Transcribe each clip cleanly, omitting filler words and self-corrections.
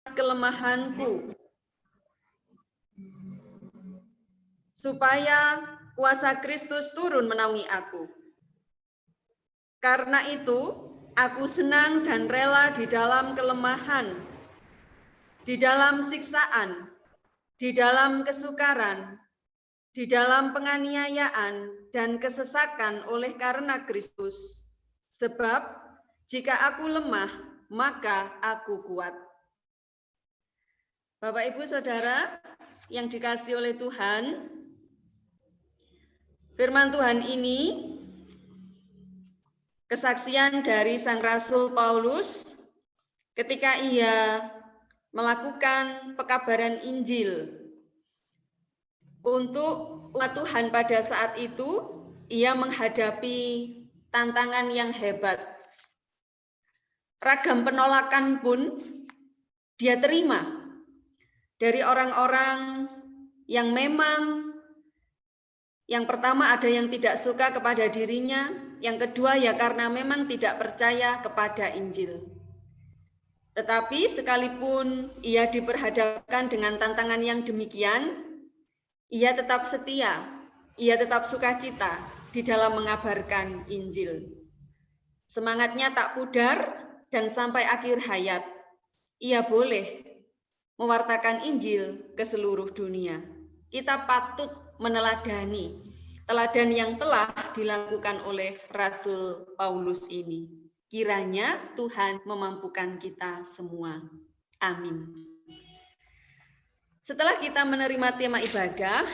kelemahanku, supaya kuasa Kristus turun menaungi aku. Karena itu, aku senang dan rela di dalam kelemahan, di dalam siksaan, di dalam kesukaran, di dalam penganiayaan dan kesesakan oleh karena Kristus. Sebab jika aku lemah, maka aku kuat. Bapak, Ibu, Saudara yang dikasihi oleh Tuhan, firman Tuhan ini kesaksian dari Sang Rasul Paulus ketika ia melakukan pekabaran Injil untuk umat Tuhan pada saat itu. Ia menghadapi tantangan yang hebat. Ragam penolakan pun dia terima dari orang-orang yang memang yang pertama ada yang tidak suka kepada dirinya, yang kedua ya karena memang tidak percaya kepada Injil. Tetapi sekalipun ia diperhadapkan dengan tantangan yang demikian, ia tetap setia, ia tetap sukacita di dalam mengabarkan Injil. Semangatnya tak pudar dan sampai akhir hayat, ia boleh mewartakan Injil ke seluruh dunia. Kita patut meneladani teladan yang telah dilakukan oleh Rasul Paulus ini. Kiranya Tuhan memampukan kita semua. Amin. Setelah kita menerima tema ibadah,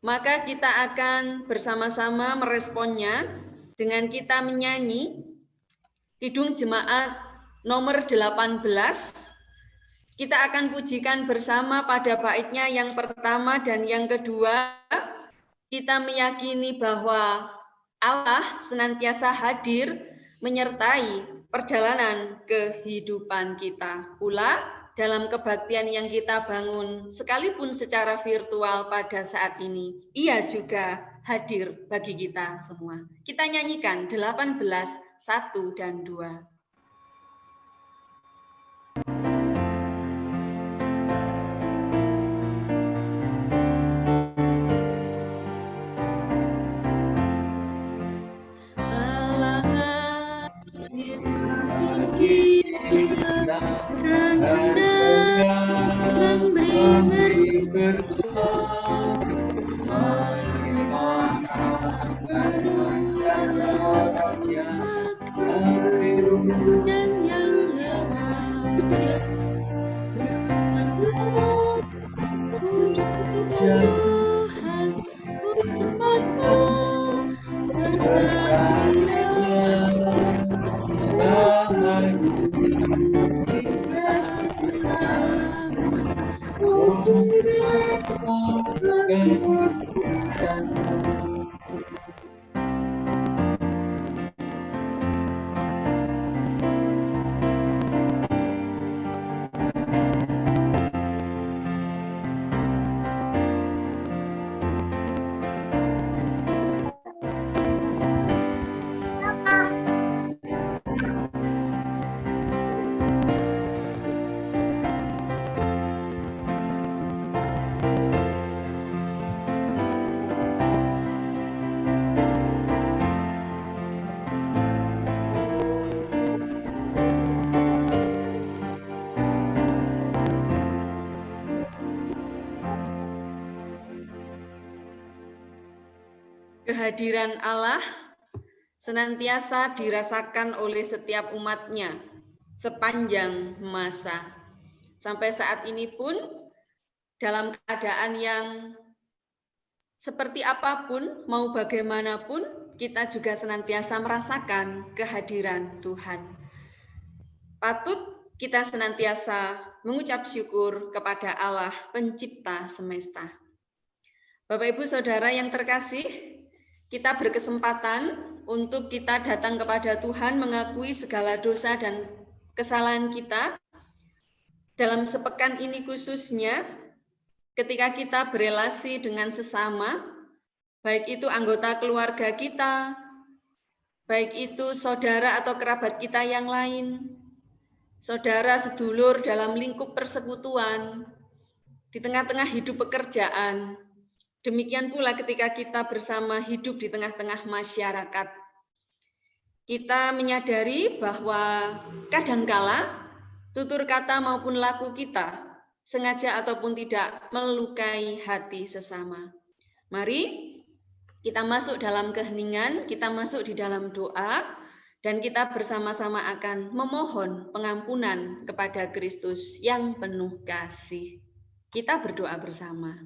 maka kita akan bersama-sama meresponnya dengan kita menyanyi Kidung Jemaat nomor 18. Kita akan pujikan bersama pada baitnya yang pertama dan yang kedua. Kita meyakini bahwa Allah senantiasa hadir menyertai perjalanan kehidupan kita. Pula dalam kebaktian yang kita bangun sekalipun secara virtual pada saat ini, ia juga hadir bagi kita semua. Kita nyanyikan 18, 1 dan 2. Kehadiran Allah senantiasa dirasakan oleh setiap umatnya sepanjang masa. Sampai saat ini pun dalam keadaan yang seperti apapun, mau bagaimanapun, kita juga senantiasa merasakan kehadiran Tuhan. Patut kita senantiasa mengucap syukur kepada Allah pencipta semesta. Bapak, Ibu, Saudara yang terkasih, kita berkesempatan untuk kita datang kepada Tuhan mengakui segala dosa dan kesalahan kita. Dalam sepekan ini khususnya, ketika kita berelasi dengan sesama, baik itu anggota keluarga kita, baik itu saudara atau kerabat kita yang lain, saudara sedulur dalam lingkup persekutuan, di tengah-tengah hidup pekerjaan. Demikian pula ketika kita bersama hidup di tengah-tengah masyarakat. Kita menyadari bahwa kadangkala tutur kata maupun laku kita sengaja ataupun tidak melukai hati sesama. Mari kita masuk dalam keheningan, kita masuk di dalam doa, dan kita bersama-sama akan memohon pengampunan kepada Kristus yang penuh kasih. Kita berdoa bersama.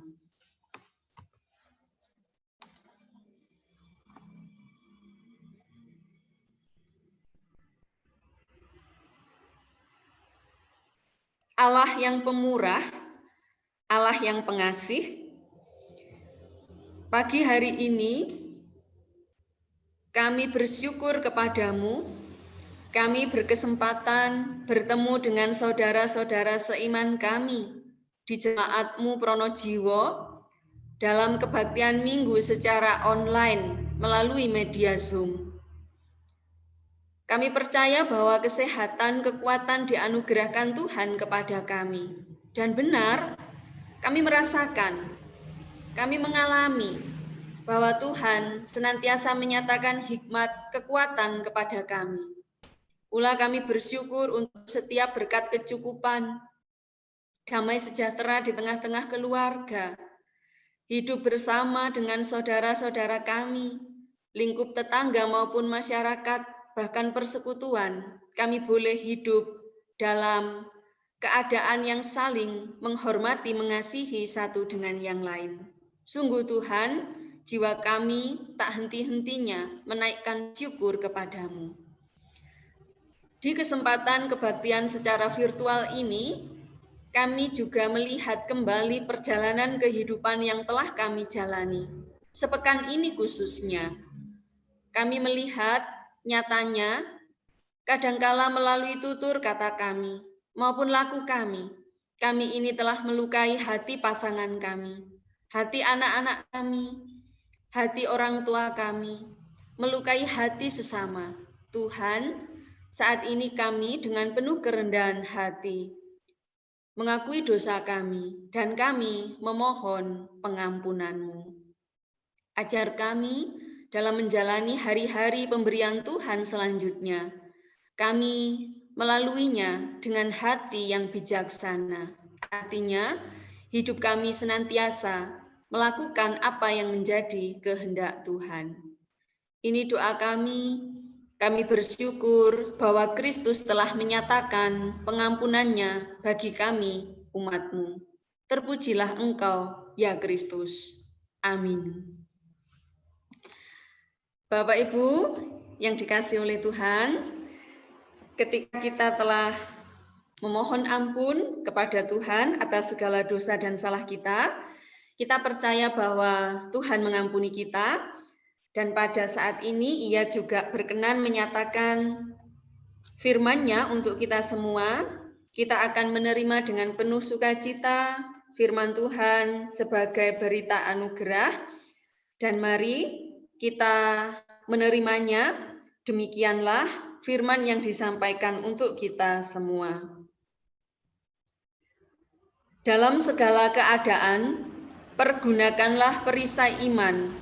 Allah yang pemurah, Allah yang pengasih, pagi hari ini kami bersyukur kepadamu, kami berkesempatan bertemu dengan saudara-saudara seiman kami di Jemaat-Mu Pronojiwo dalam kebaktian minggu secara online melalui media Zoom. Kami percaya bahwa kesehatan, kekuatan dianugerahkan Tuhan kepada kami. Dan benar, kami merasakan, kami mengalami bahwa Tuhan senantiasa menyatakan hikmat kekuatan kepada kami. Pula kami bersyukur untuk setiap berkat kecukupan, damai sejahtera di tengah-tengah keluarga, hidup bersama dengan saudara-saudara kami, lingkup tetangga maupun masyarakat, bahkan persekutuan, kami boleh hidup dalam keadaan yang saling menghormati, mengasihi satu dengan yang lain. Sungguh Tuhan, jiwa kami tak henti-hentinya menaikkan syukur kepadamu. Di kesempatan kebaktian secara virtual ini, kami juga melihat kembali perjalanan kehidupan yang telah kami jalani. Sepekan ini khususnya, kami melihat nyatanya, kadangkala melalui tutur kata kami maupun laku kami ini telah melukai hati pasangan kami, hati anak-anak kami, hati orang tua kami, melukai hati sesama. Tuhan, saat ini kami dengan penuh kerendahan hati mengakui dosa kami dan kami memohon pengampunan-Mu. Ajar kami dalam menjalani hari-hari pemberian Tuhan selanjutnya, kami melaluinya dengan hati yang bijaksana. Artinya, hidup kami senantiasa melakukan apa yang menjadi kehendak Tuhan. Ini doa kami bersyukur bahwa Kristus telah menyatakan pengampunannya bagi kami, umat-Mu. Terpujilah Engkau, ya Kristus. Amin. Bapak Ibu yang dikasihi oleh Tuhan, ketika kita telah memohon ampun kepada Tuhan atas segala dosa dan salah kita percaya bahwa Tuhan mengampuni kita, dan pada saat ini Ia juga berkenan menyatakan firman-Nya untuk kita semua. Kita akan menerima dengan penuh sukacita firman Tuhan sebagai berita anugerah, dan mari kita menerimanya. Demikianlah firman yang disampaikan untuk kita semua. Dalam segala keadaan, pergunakanlah perisai iman,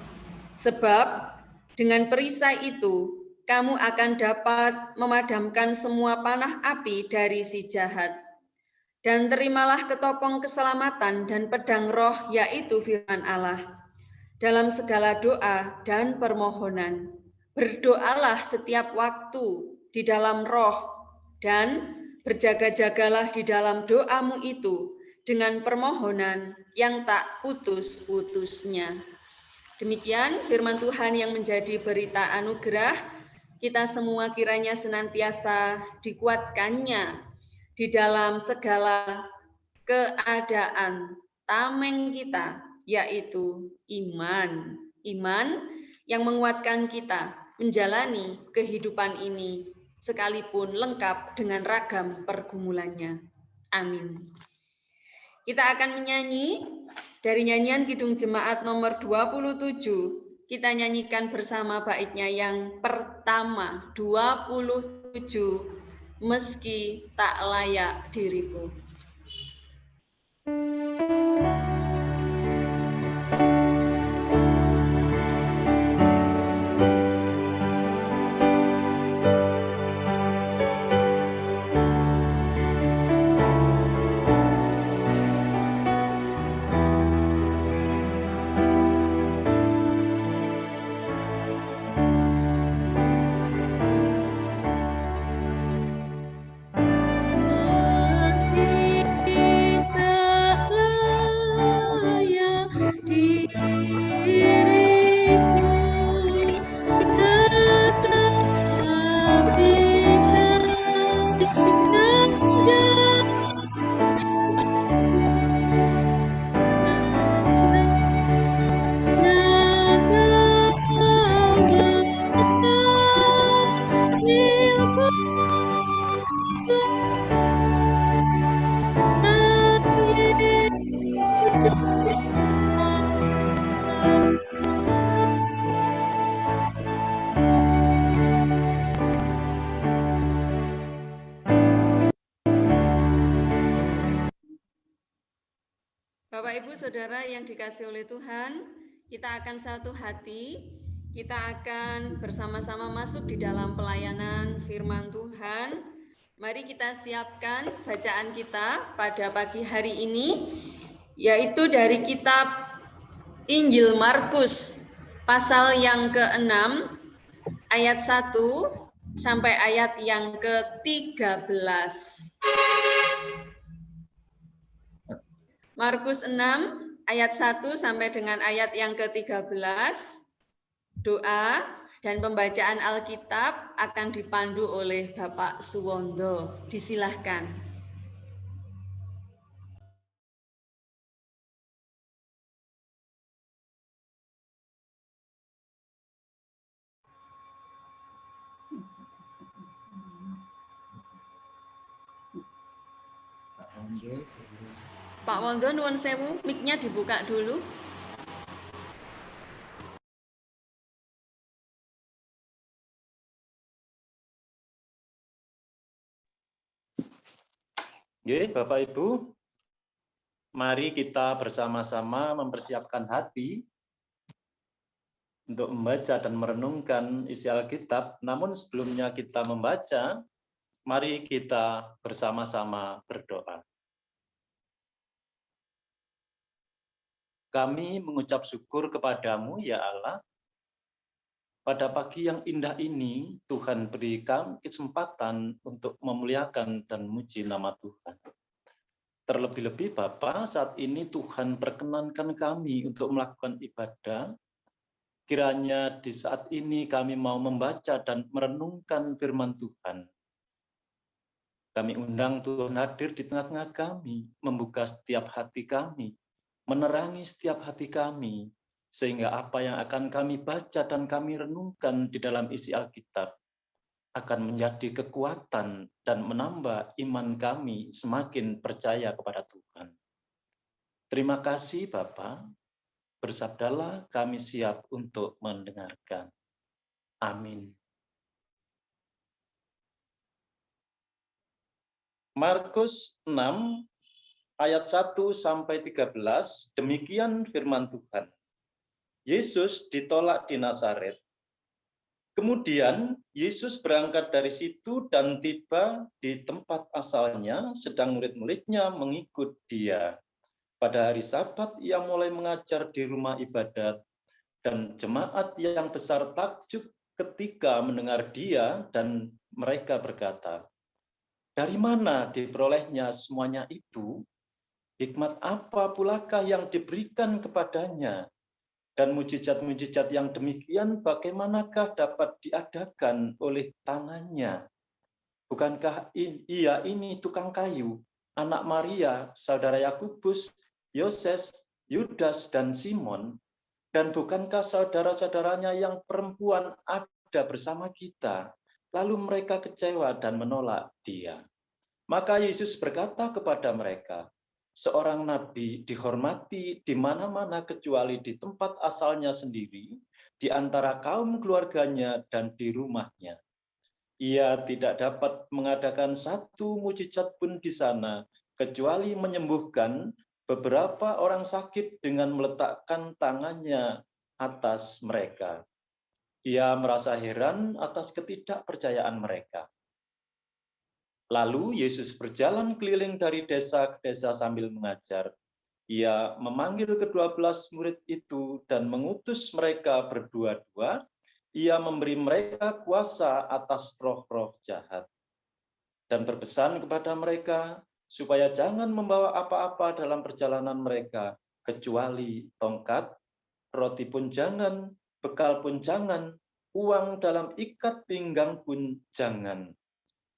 sebab dengan perisai itu kamu akan dapat memadamkan semua panah api dari si jahat. Dan terimalah ketopong keselamatan dan pedang roh, yaitu firman Allah. Dalam segala doa dan permohonan, berdoalah setiap waktu di dalam roh, dan berjaga-jagalah di dalam doamu itu dengan permohonan yang tak putus-putusnya. Demikian firman Tuhan yang menjadi berita anugerah. Kita semua kiranya senantiasa dikuatkannya di dalam segala keadaan tameng kita, yaitu iman. Iman yang menguatkan kita menjalani kehidupan ini sekalipun lengkap dengan ragam pergumulannya. Amin. Kita akan menyanyi dari nyanyian Kidung Jemaat nomor 27. Kita nyanyikan bersama baitnya yang pertama, 27. meski tak layak diriku. Bapak, Ibu, Saudara yang dikasihi oleh Tuhan, kita akan satu hati, kita akan bersama-sama masuk di dalam pelayanan firman Tuhan. Mari kita siapkan bacaan kita pada pagi hari ini, yaitu dari kitab Injil Markus, pasal yang ke-6, ayat 1 sampai ayat yang ke-13. Markus 6 ayat 1 sampai dengan ayat yang ke-13. Doa dan pembacaan Alkitab akan dipandu oleh Bapak Suwondo. Disilahkan. Pak Wondo, nuwun sewu, mic-nya dibuka dulu. Oke, Bapak Ibu, mari kita bersama-sama mempersiapkan hati untuk membaca dan merenungkan isi Alkitab. Namun sebelumnya kita membaca, mari kita bersama-sama berdoa. Kami mengucap syukur kepadamu, ya Allah. Pada pagi yang indah ini, Tuhan berikan kesempatan untuk memuliakan dan memuji nama Tuhan. Terlebih-lebih Bapa, saat ini Tuhan perkenankan kami untuk melakukan ibadah. Kiranya di saat ini kami mau membaca dan merenungkan firman Tuhan. Kami undang Tuhan hadir di tengah-tengah kami, membuka setiap hati kami, menerangi setiap hati kami, sehingga apa yang akan kami baca dan kami renungkan di dalam isi Alkitab akan menjadi kekuatan dan menambah iman kami semakin percaya kepada Tuhan. Terima kasih Bapa, bersabdalah kami siap untuk mendengarkan. Amin. Markus 6 ayat 1 sampai 13, demikian firman Tuhan. Yesus ditolak di Nazaret. Kemudian Yesus berangkat dari situ dan tiba di tempat asalnya, sedang murid-muridnya mengikut dia. Pada hari Sabat ia mulai mengajar di rumah ibadat, dan jemaat yang besar takjub ketika mendengar dia, dan mereka berkata, "Dari mana diperolehnya semuanya itu? Hikmat apa pulakah yang diberikan kepadanya? Dan mujizat-mujizat yang demikian bagaimanakah dapat diadakan oleh tangannya? Bukankah ia ini tukang kayu, anak Maria, saudara Yakubus, Yoses, Yudas, dan Simon? Dan bukankah saudara-saudaranya yang perempuan ada bersama kita?" Lalu mereka kecewa dan menolak dia. Maka Yesus berkata kepada mereka, "Seorang nabi dihormati di mana-mana kecuali di tempat asalnya sendiri, di antara kaum keluarganya dan di rumahnya." Ia tidak dapat mengadakan satu mujizat pun di sana, kecuali menyembuhkan beberapa orang sakit dengan meletakkan tangannya atas mereka. Ia merasa heran atas ketidakpercayaan mereka. Lalu Yesus berjalan keliling dari desa ke desa sambil mengajar. Ia memanggil ke-12 murid itu dan mengutus mereka berdua-dua. Ia memberi mereka kuasa atas roh-roh jahat dan berpesan kepada mereka supaya jangan membawa apa-apa dalam perjalanan mereka, kecuali tongkat, roti pun jangan, bekal pun jangan, uang dalam ikat pinggang pun jangan.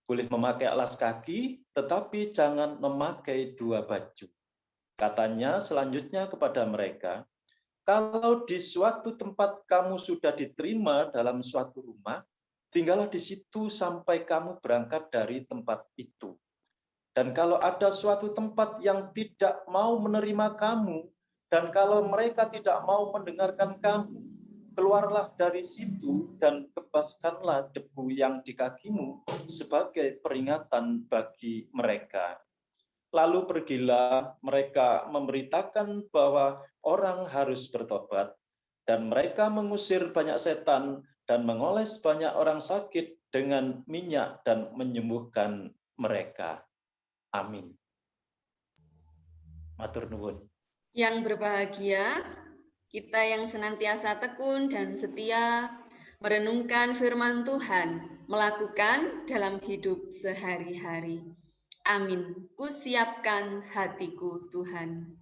Boleh memakai alas kaki, tetapi jangan memakai 2 baju. Katanya selanjutnya kepada mereka, kalau di suatu tempat kamu sudah diterima dalam suatu rumah, tinggallah di situ sampai kamu berangkat dari tempat itu. Dan kalau ada suatu tempat yang tidak mau menerima kamu, dan kalau mereka tidak mau mendengarkan kamu, keluarlah dari situ dan kebaskanlah debu yang di kakimu sebagai peringatan bagi mereka. Lalu pergilah mereka memberitakan bahwa orang harus bertobat, dan mereka mengusir banyak setan dan mengoles banyak orang sakit dengan minyak dan menyembuhkan mereka. Amin. Matur nuwun. Yang berbahagia, kita yang senantiasa tekun dan setia merenungkan firman Tuhan, melakukan dalam hidup sehari-hari. Amin. Kusiapkan hatiku, Tuhan.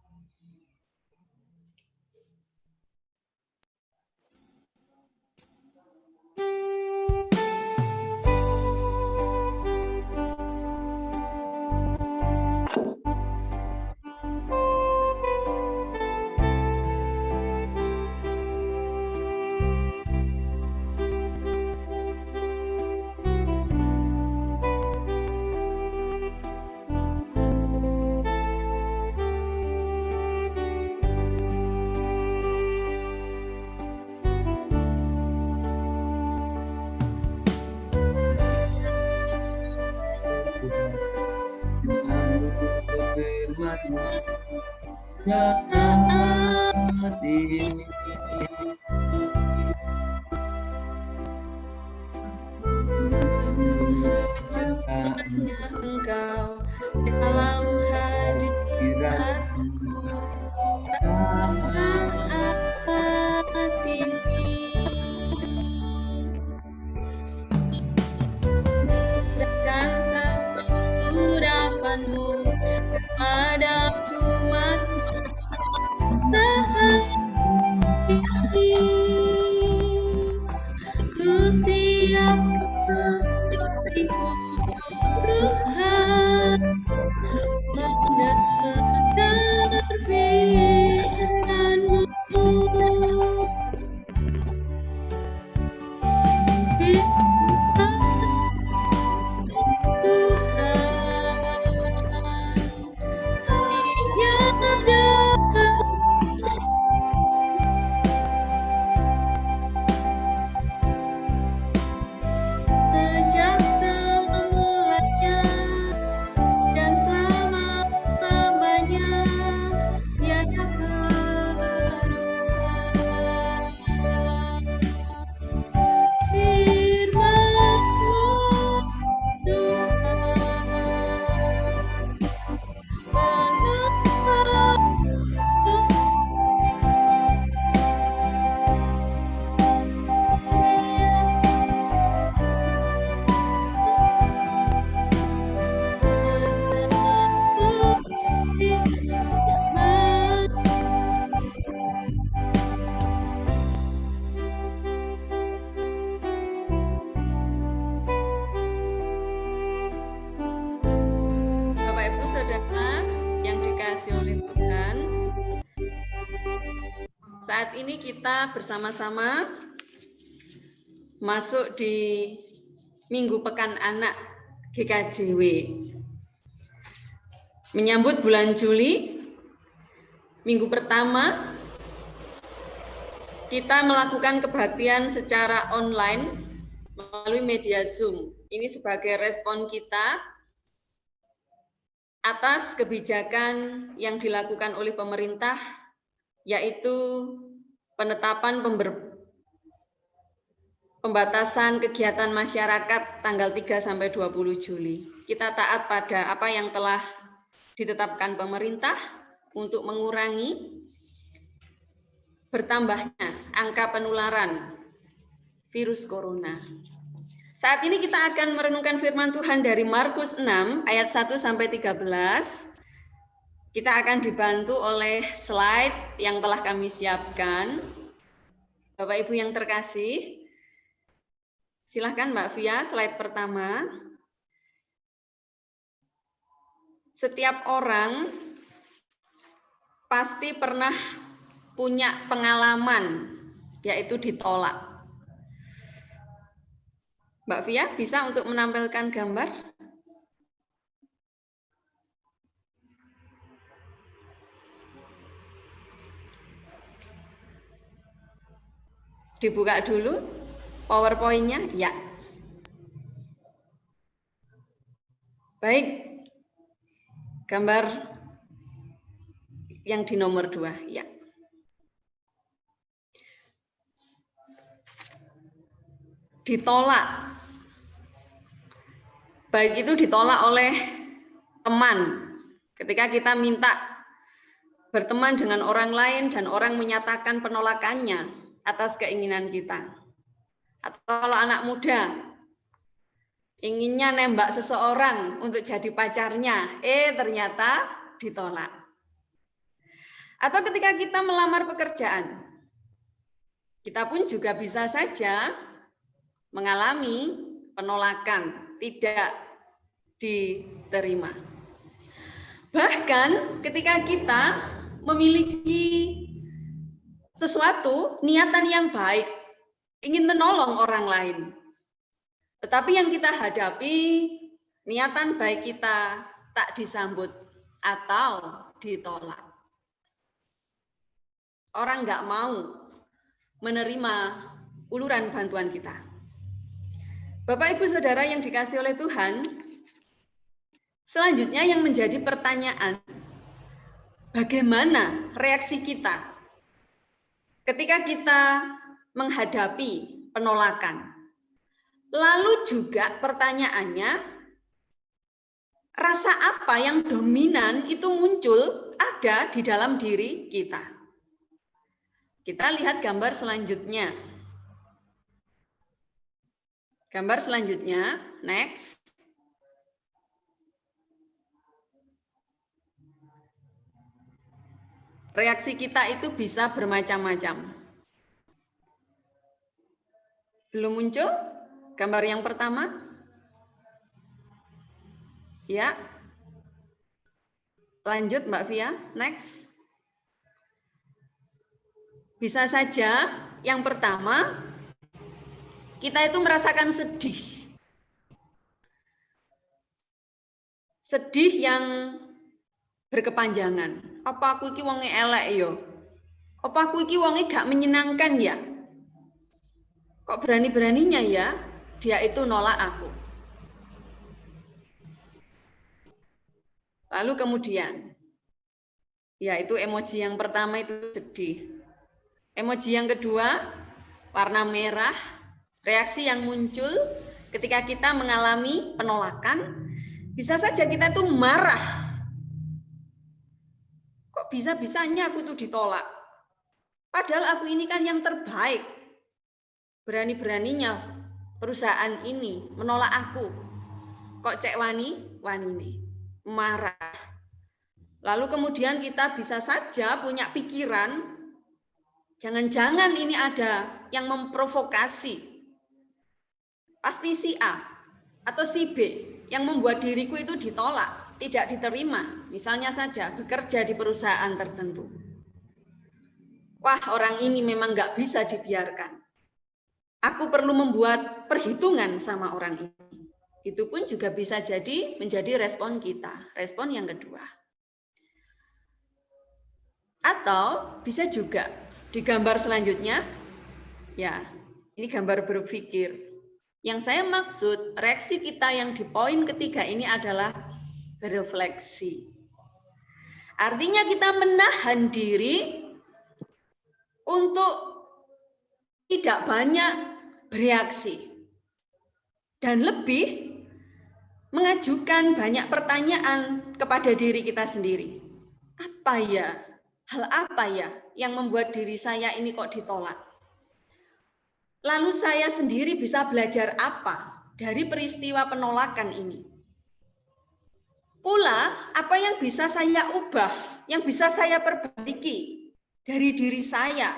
Sujudnya Engkau dalam hadiratku, amat tinggi. Dan urapanmu kepada umat sehari-hari. Ku siapkan hatiku, Tuhan, mendengar firman-Mu. Sejak semulanya dan selama-lamanya tiada perubahan. Firman-Mu, Tuhan, penuh Bapak Ibu Saudara yang dikasihi oleh Tuhan, saat ini kita bersama-sama masuk di Minggu Pekan Anak GKJW. Menyambut bulan Juli, minggu pertama, kita melakukan kebaktian secara online melalui media Zoom. Ini sebagai respon kita atas kebijakan yang dilakukan oleh pemerintah, yaitu penetapan pembatasan kegiatan masyarakat tanggal 3 sampai 20 Juli. Kita taat pada apa yang telah ditetapkan pemerintah untuk mengurangi bertambahnya angka penularan virus corona. Saat ini kita akan merenungkan firman Tuhan dari Markus 6 ayat 1 sampai 13. Kita akan dibantu oleh slide yang telah kami siapkan. Bapak Ibu yang terkasih, silahkan Mbak Via, slide pertama. Setiap orang pasti pernah punya pengalaman, yaitu ditolak. Mbak Via, bisa untuk menampilkan gambar? Dibuka dulu PowerPoint-nya, ya. Baik, gambar yang di nomor 2, ya. Ditolak. Baik itu ditolak oleh teman. Ketika kita minta berteman dengan orang lain dan orang menyatakan penolakannya atas keinginan kita. Atau kalau anak muda inginnya nembak seseorang untuk jadi pacarnya, ternyata ditolak. Atau ketika kita melamar pekerjaan, kita pun juga bisa saja mengalami penolakan, tidak diterima. Bahkan ketika kita memiliki sesuatu, niatan yang baik, ingin menolong orang lain. Tetapi yang kita hadapi, niatan baik kita tak disambut atau ditolak. Orang nggak mau menerima uluran bantuan kita. Bapak, Ibu, Saudara yang dikasihi oleh Tuhan, selanjutnya yang menjadi pertanyaan, bagaimana reaksi kita ketika kita menghadapi penolakan? Lalu juga pertanyaannya, rasa apa yang dominan itu muncul ada di dalam diri kita? Kita lihat gambar selanjutnya. Gambar selanjutnya, next. Reaksi kita itu bisa bermacam-macam. Belum muncul gambar yang pertama? Ya. Lanjut Mbak Via, next. Bisa saja yang pertama, kita itu merasakan sedih. Sedih yang berkepanjangan. Apa aku iki wonge elek yo? Apa aku iki wonge gak menyenangkan ya? Kok berani-beraninya ya dia itu nolak aku? Lalu kemudian, yaitu emoji yang pertama itu sedih. Emoji yang kedua, warna merah. Reaksi yang muncul ketika kita mengalami penolakan, bisa saja kita itu marah. Kok bisa-bisanya aku tuh ditolak? Padahal aku ini kan yang terbaik. Berani-beraninya perusahaan ini menolak aku. Kok cek wani nih, marah. Lalu kemudian kita bisa saja punya pikiran, jangan-jangan ini ada yang memprovokasi. Pasti si A atau si B yang membuat diriku itu ditolak, tidak diterima. Misalnya saja bekerja di perusahaan tertentu. Wah, orang ini memang nggak bisa dibiarkan. Aku perlu membuat perhitungan sama orang ini. Itu pun juga bisa jadi menjadi respon kita, respon yang kedua. Atau bisa juga di gambar selanjutnya, ya, ini gambar berpikir. Yang saya maksud, reaksi kita yang di poin ketiga ini adalah berefleksi. Artinya kita menahan diri untuk tidak banyak bereaksi. Dan lebih mengajukan banyak pertanyaan kepada diri kita sendiri. Apa ya? Hal apa ya yang membuat diri saya ini kok ditolak? Lalu saya sendiri bisa belajar apa dari peristiwa penolakan ini? Pula, apa yang bisa saya ubah, yang bisa saya perbaiki dari diri saya,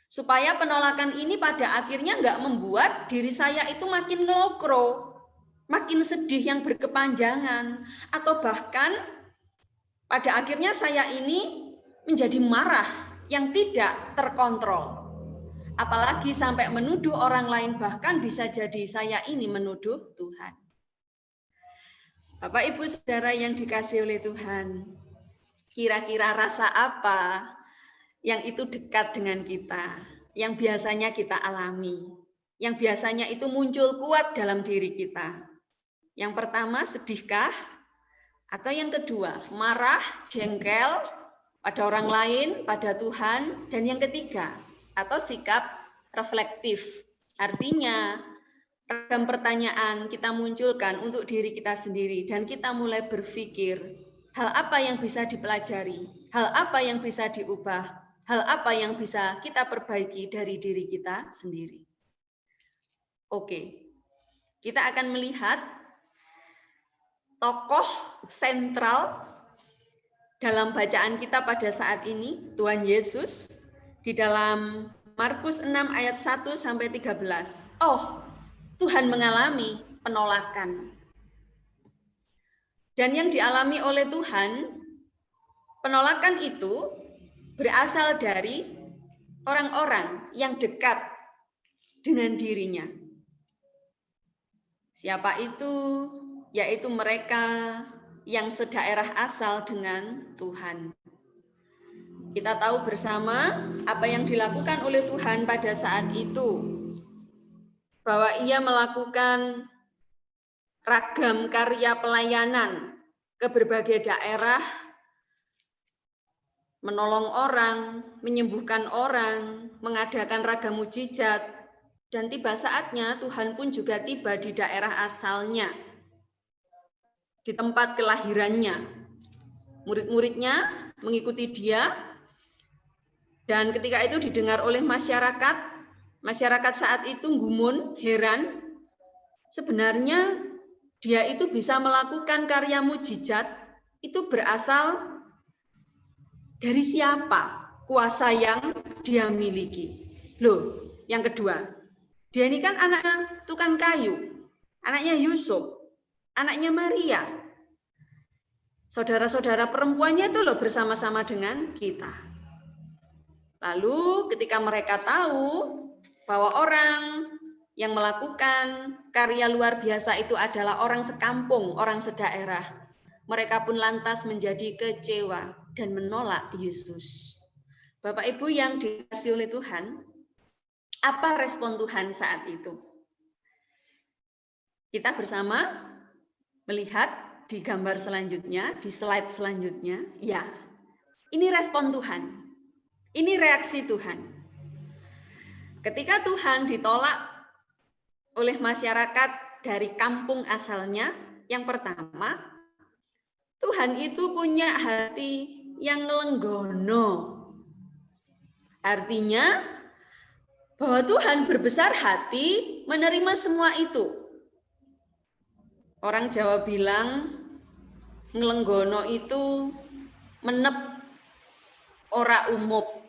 supaya penolakan ini pada akhirnya nggak membuat diri saya itu makin lokro, makin sedih yang berkepanjangan, atau bahkan pada akhirnya saya ini menjadi marah yang tidak terkontrol. Apalagi sampai menuduh orang lain, bahkan bisa jadi saya ini menuduh Tuhan. Bapak, Ibu, Saudara yang dikasihi oleh Tuhan, kira-kira rasa apa yang itu dekat dengan kita, yang biasanya kita alami, yang biasanya itu muncul kuat dalam diri kita? Yang pertama, sedihkah? Atau yang kedua, marah, jengkel pada orang lain, pada Tuhan? Dan yang ketiga, atau sikap reflektif. Artinya, ragam pertanyaan kita munculkan untuk diri kita sendiri dan kita mulai berpikir, hal apa yang bisa dipelajari, hal apa yang bisa diubah, hal apa yang bisa kita perbaiki dari diri kita sendiri. Oke, kita akan melihat tokoh sentral dalam bacaan kita pada saat ini, Tuhan Yesus, di dalam Markus 6 ayat 1 sampai 13. Oh, Tuhan mengalami penolakan. Dan yang dialami oleh Tuhan, penolakan itu berasal dari orang-orang yang dekat dengan dirinya. Siapa itu? Yaitu mereka yang sedaerah asal dengan Tuhan. Kita tahu bersama apa yang dilakukan oleh Tuhan pada saat itu, bahwa ia melakukan ragam karya pelayanan ke berbagai daerah, menolong orang, menyembuhkan orang, mengadakan ragam mujizat, dan tiba saatnya Tuhan pun juga tiba di daerah asalnya, di tempat kelahirannya. Murid-muridnya mengikuti dia, dan ketika itu didengar oleh masyarakat saat itu gumun, heran, sebenarnya dia itu bisa melakukan karya mujizat, itu berasal dari siapa kuasa yang dia miliki. Loh, yang kedua, dia ini kan anaknya tukang kayu, anaknya Yusuf, anaknya Maria. Saudara-saudara perempuannya itu loh bersama-sama dengan kita. Lalu ketika mereka tahu bahwa orang yang melakukan karya luar biasa itu adalah orang sekampung, orang sedaerah, mereka pun lantas menjadi kecewa dan menolak Yesus. Bapak Ibu yang dikasihi oleh Tuhan, apa respon Tuhan saat itu? Kita bersama melihat di gambar selanjutnya, di slide selanjutnya. Ya, ini respon Tuhan. Ini reaksi Tuhan. Ketika Tuhan ditolak oleh masyarakat dari kampung asalnya, yang pertama, Tuhan itu punya hati yang lenggono. Artinya bahwa Tuhan berbesar hati menerima semua itu. Orang Jawa bilang ngelenggono itu menep ora umup.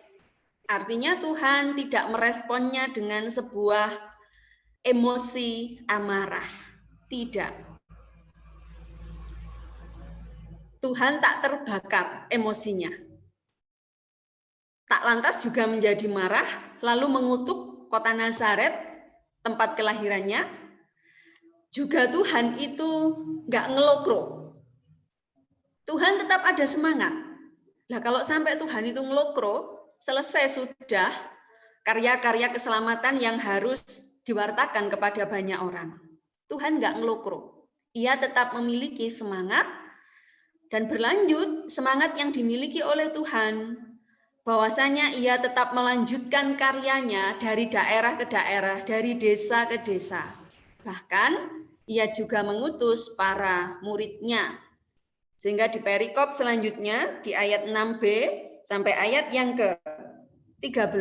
Artinya Tuhan tidak meresponnya dengan sebuah emosi amarah. Tidak. Tuhan tak terbakar emosinya. Tak lantas juga menjadi marah, lalu mengutuk kota Nazaret, tempat kelahirannya. Juga Tuhan itu nggak ngelokro. Tuhan tetap ada semangat. Nah, kalau sampai Tuhan itu ngelokro, selesai sudah karya-karya keselamatan yang harus diwartakan kepada banyak orang. Tuhan nggak ngelokro. Ia tetap memiliki semangat dan berlanjut semangat yang dimiliki oleh Tuhan. Bahwasanya ia tetap melanjutkan karyanya dari daerah ke daerah, dari desa ke desa. Bahkan ia juga mengutus para muridnya. Sehingga di perikop selanjutnya di ayat 6b sampai ayat yang ke-13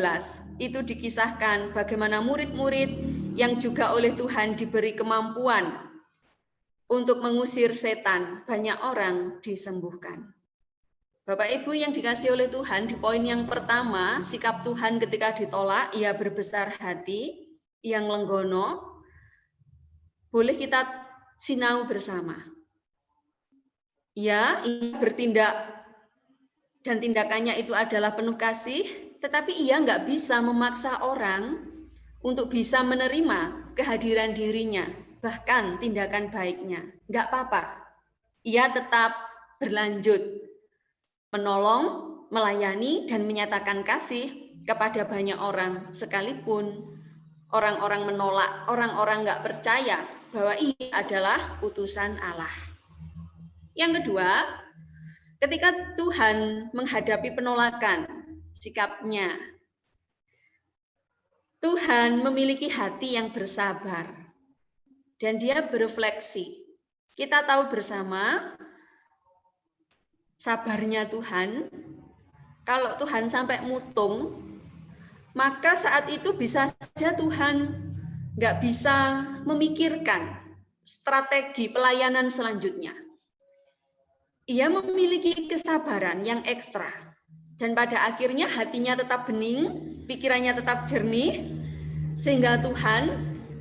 itu dikisahkan bagaimana murid-murid yang juga oleh Tuhan diberi kemampuan untuk mengusir setan, banyak orang disembuhkan. Bapak Ibu yang dikasih oleh Tuhan, di poin yang pertama, sikap Tuhan ketika ditolak, ia berbesar hati, yang lenggono, boleh kita sinau bersama. Ia bertindak dan tindakannya itu adalah penuh kasih, tetapi ia nggak bisa memaksa orang untuk bisa menerima kehadiran dirinya, bahkan tindakan baiknya. Nggak apa-apa, ia tetap berlanjut menolong, melayani, dan menyatakan kasih kepada banyak orang, sekalipun orang-orang menolak, orang-orang nggak percaya bahwa ia adalah utusan Allah. Yang kedua, ketika Tuhan menghadapi penolakan, sikapnya, Tuhan memiliki hati yang bersabar, dan dia berefleksi. Kita tahu bersama, sabarnya Tuhan, kalau Tuhan sampai mutung, maka saat itu bisa saja Tuhan nggak bisa memikirkan strategi pelayanan selanjutnya. Ia memiliki kesabaran yang ekstra, dan pada akhirnya hatinya tetap bening, pikirannya tetap jernih, sehingga Tuhan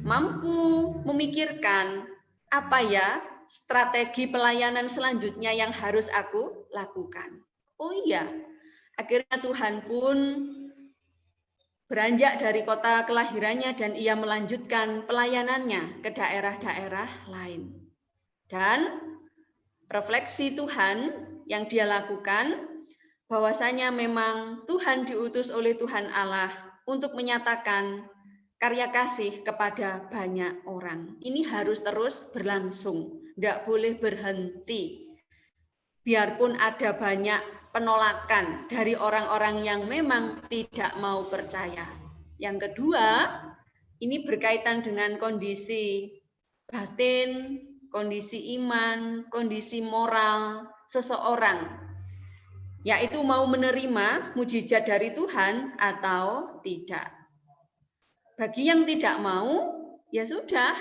mampu memikirkan apa ya strategi pelayanan selanjutnya yang harus aku lakukan. Oh iya, akhirnya Tuhan pun beranjak dari kota kelahirannya dan ia melanjutkan pelayanannya ke daerah-daerah lain. Dan refleksi Tuhan yang dia lakukan, bahwasanya memang Tuhan diutus oleh Tuhan Allah untuk menyatakan karya kasih kepada banyak orang. Ini harus terus berlangsung, tidak boleh berhenti. Biarpun ada banyak penolakan dari orang-orang yang memang tidak mau percaya. Yang kedua, ini berkaitan dengan kondisi batin, kondisi iman, kondisi moral seseorang, yaitu mau menerima mujizat dari Tuhan atau tidak. Bagi yang tidak mau, ya sudah,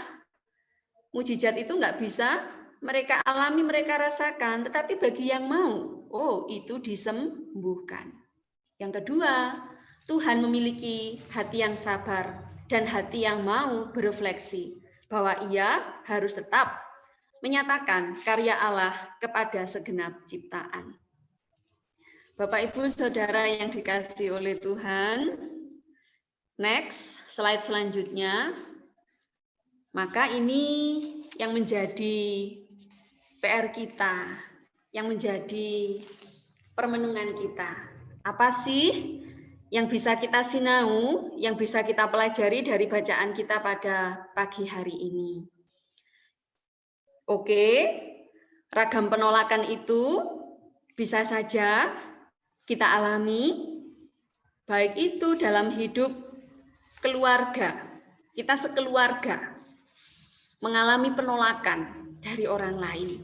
mujizat itu nggak bisa mereka alami, mereka rasakan. Tetapi bagi yang mau, oh itu disembuhkan. Yang kedua, Tuhan memiliki hati yang sabar dan hati yang mau berefleksi bahwa ia harus tetap menyatakan karya Allah kepada segenap ciptaan. Bapak, Ibu, Saudara yang dikasihi oleh Tuhan, next, slide selanjutnya. Maka ini yang menjadi PR kita, yang menjadi permenungan kita. Apa sih yang bisa kita sinau, yang bisa kita pelajari dari bacaan kita pada pagi hari ini? Oke, ragam penolakan itu bisa saja kita alami, baik itu dalam hidup keluarga, kita sekeluarga mengalami penolakan dari orang lain.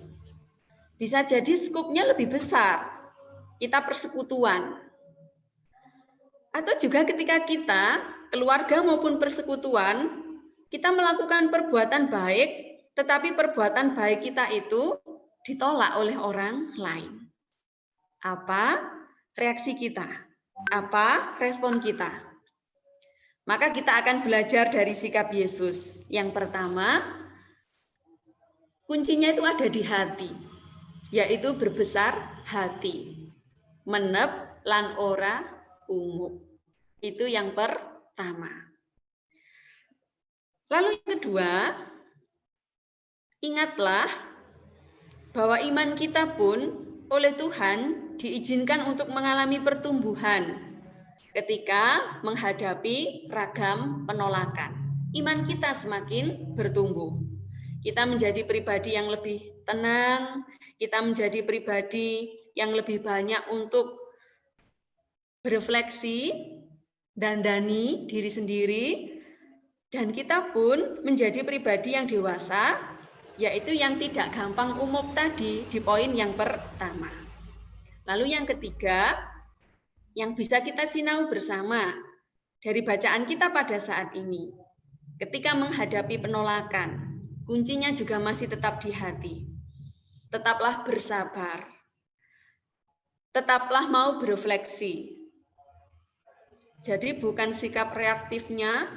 Bisa jadi skupnya lebih besar, kita persekutuan. Atau juga ketika kita, keluarga maupun persekutuan, kita melakukan perbuatan baik, tetapi perbuatan baik kita itu ditolak oleh orang lain. Apa reaksi kita? Apa respon kita? Maka kita akan belajar dari sikap Yesus. Yang pertama, kuncinya itu ada di hati, yaitu berbesar hati. Menep lan ora umup. Itu yang pertama. Lalu yang kedua, ingatlah bahwa iman kita pun oleh Tuhan diizinkan untuk mengalami pertumbuhan ketika menghadapi ragam penolakan. iman kita semakin bertumbuh. Kita menjadi pribadi yang lebih tenang, kita menjadi pribadi yang lebih banyak untuk berefleksi, dandani diri sendiri, dan kita pun menjadi pribadi yang dewasa, yaitu yang tidak gampang umum tadi di poin yang pertama. Lalu yang ketiga, yang bisa kita sinau bersama dari bacaan kita pada saat ini. Ketika menghadapi penolakan, kuncinya juga masih tetap di hati. Tetaplah bersabar. Tetaplah mau berefleksi. Jadi bukan sikap reaktifnya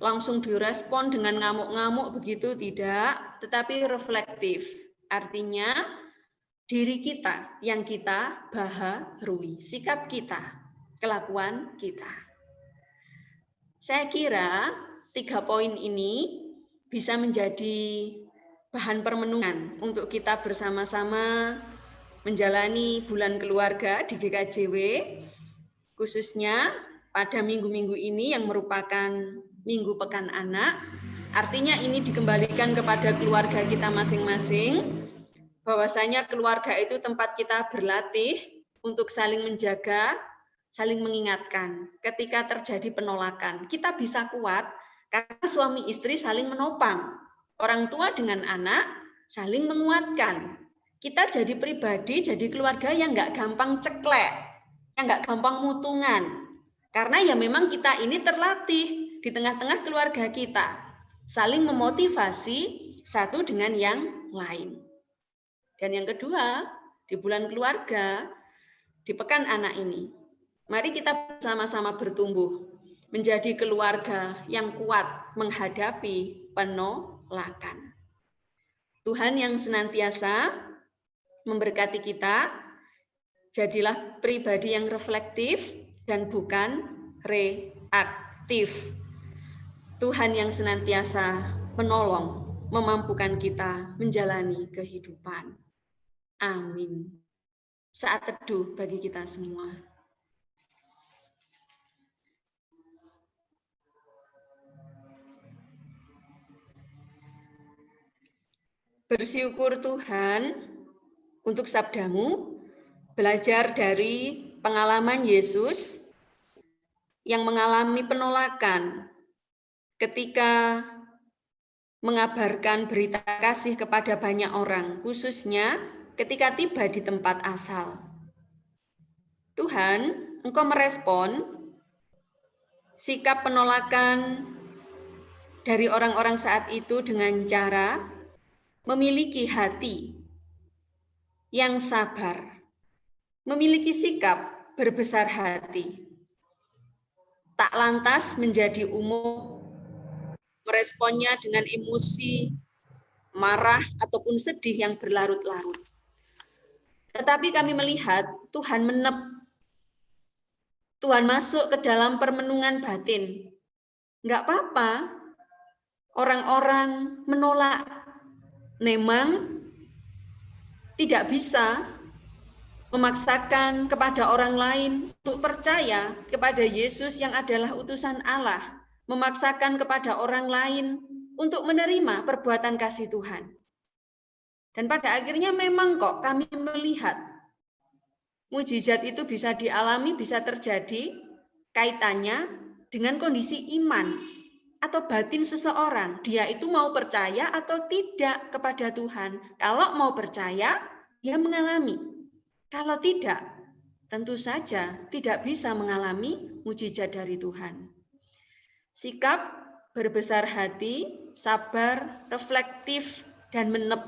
langsung direspon dengan ngamuk-ngamuk begitu, tidak, tetapi reflektif. Artinya diri kita yang kita baharui, sikap kita, kelakuan kita. Saya kira 3 poin ini bisa menjadi bahan permenungan untuk kita bersama-sama menjalani bulan keluarga di GKJW, khususnya pada minggu-minggu ini yang merupakan Minggu Pekan Anak. Artinya ini dikembalikan kepada keluarga kita masing-masing, bahwasanya keluarga itu tempat kita berlatih untuk saling menjaga, saling mengingatkan. Ketika terjadi penolakan, kita bisa kuat karena suami istri saling menopang. Orang tua dengan anak saling menguatkan. Kita jadi pribadi, jadi keluarga yang nggak gampang ceklek, yang nggak gampang mutungan. Karena ya memang kita ini terlatih di tengah-tengah keluarga kita. Saling memotivasi satu dengan yang lain. Dan yang kedua, di bulan keluarga, di Pekan Anak ini, mari kita sama-sama bertumbuh menjadi keluarga yang kuat menghadapi penolakan. Tuhan yang senantiasa memberkati kita, jadilah pribadi yang reflektif dan bukan reaktif. Tuhan yang senantiasa menolong, memampukan kita menjalani kehidupan. Amin. Saat teduh bagi kita semua. Bersyukur Tuhan untuk sabdamu, belajar dari pengalaman Yesus yang mengalami penolakan ketika mengabarkan berita kasih kepada banyak orang, khususnya ketika tiba di tempat asal. Tuhan, Engkau merespon sikap penolakan dari orang-orang saat itu dengan cara memiliki hati yang sabar, memiliki sikap berbesar hati, tak lantas menjadi umum meresponnya dengan emosi, marah, ataupun sedih yang berlarut-larut. Tetapi kami melihat Tuhan Tuhan masuk ke dalam permenungan batin. Enggak apa-apa, orang-orang menolak. Memang tidak bisa memaksakan kepada orang lain untuk percaya kepada Yesus yang adalah utusan Allah, memaksakan kepada orang lain untuk menerima perbuatan kasih Tuhan. Dan pada akhirnya memang kok kami melihat mujizat itu bisa dialami, bisa terjadi kaitannya dengan kondisi iman atau batin seseorang. Dia itu mau percaya atau tidak kepada Tuhan. Kalau mau percaya, dia mengalami. Kalau tidak, tentu saja tidak bisa mengalami mujizat dari Tuhan. Sikap berbesar hati, sabar, reflektif, dan menep.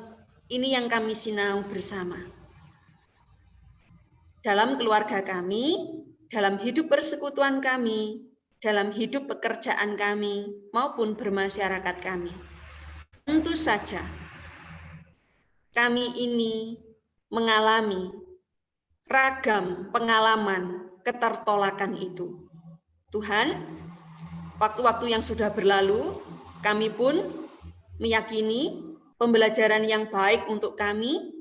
Ini yang kami sinau bersama. Dalam keluarga kami, dalam hidup persekutuan kami, dalam hidup pekerjaan kami, maupun bermasyarakat kami. Tentu saja, kami ini mengalami ragam pengalaman ketertolakan itu. Tuhan, waktu-waktu yang sudah berlalu, kami pun meyakini pembelajaran yang baik untuk kami,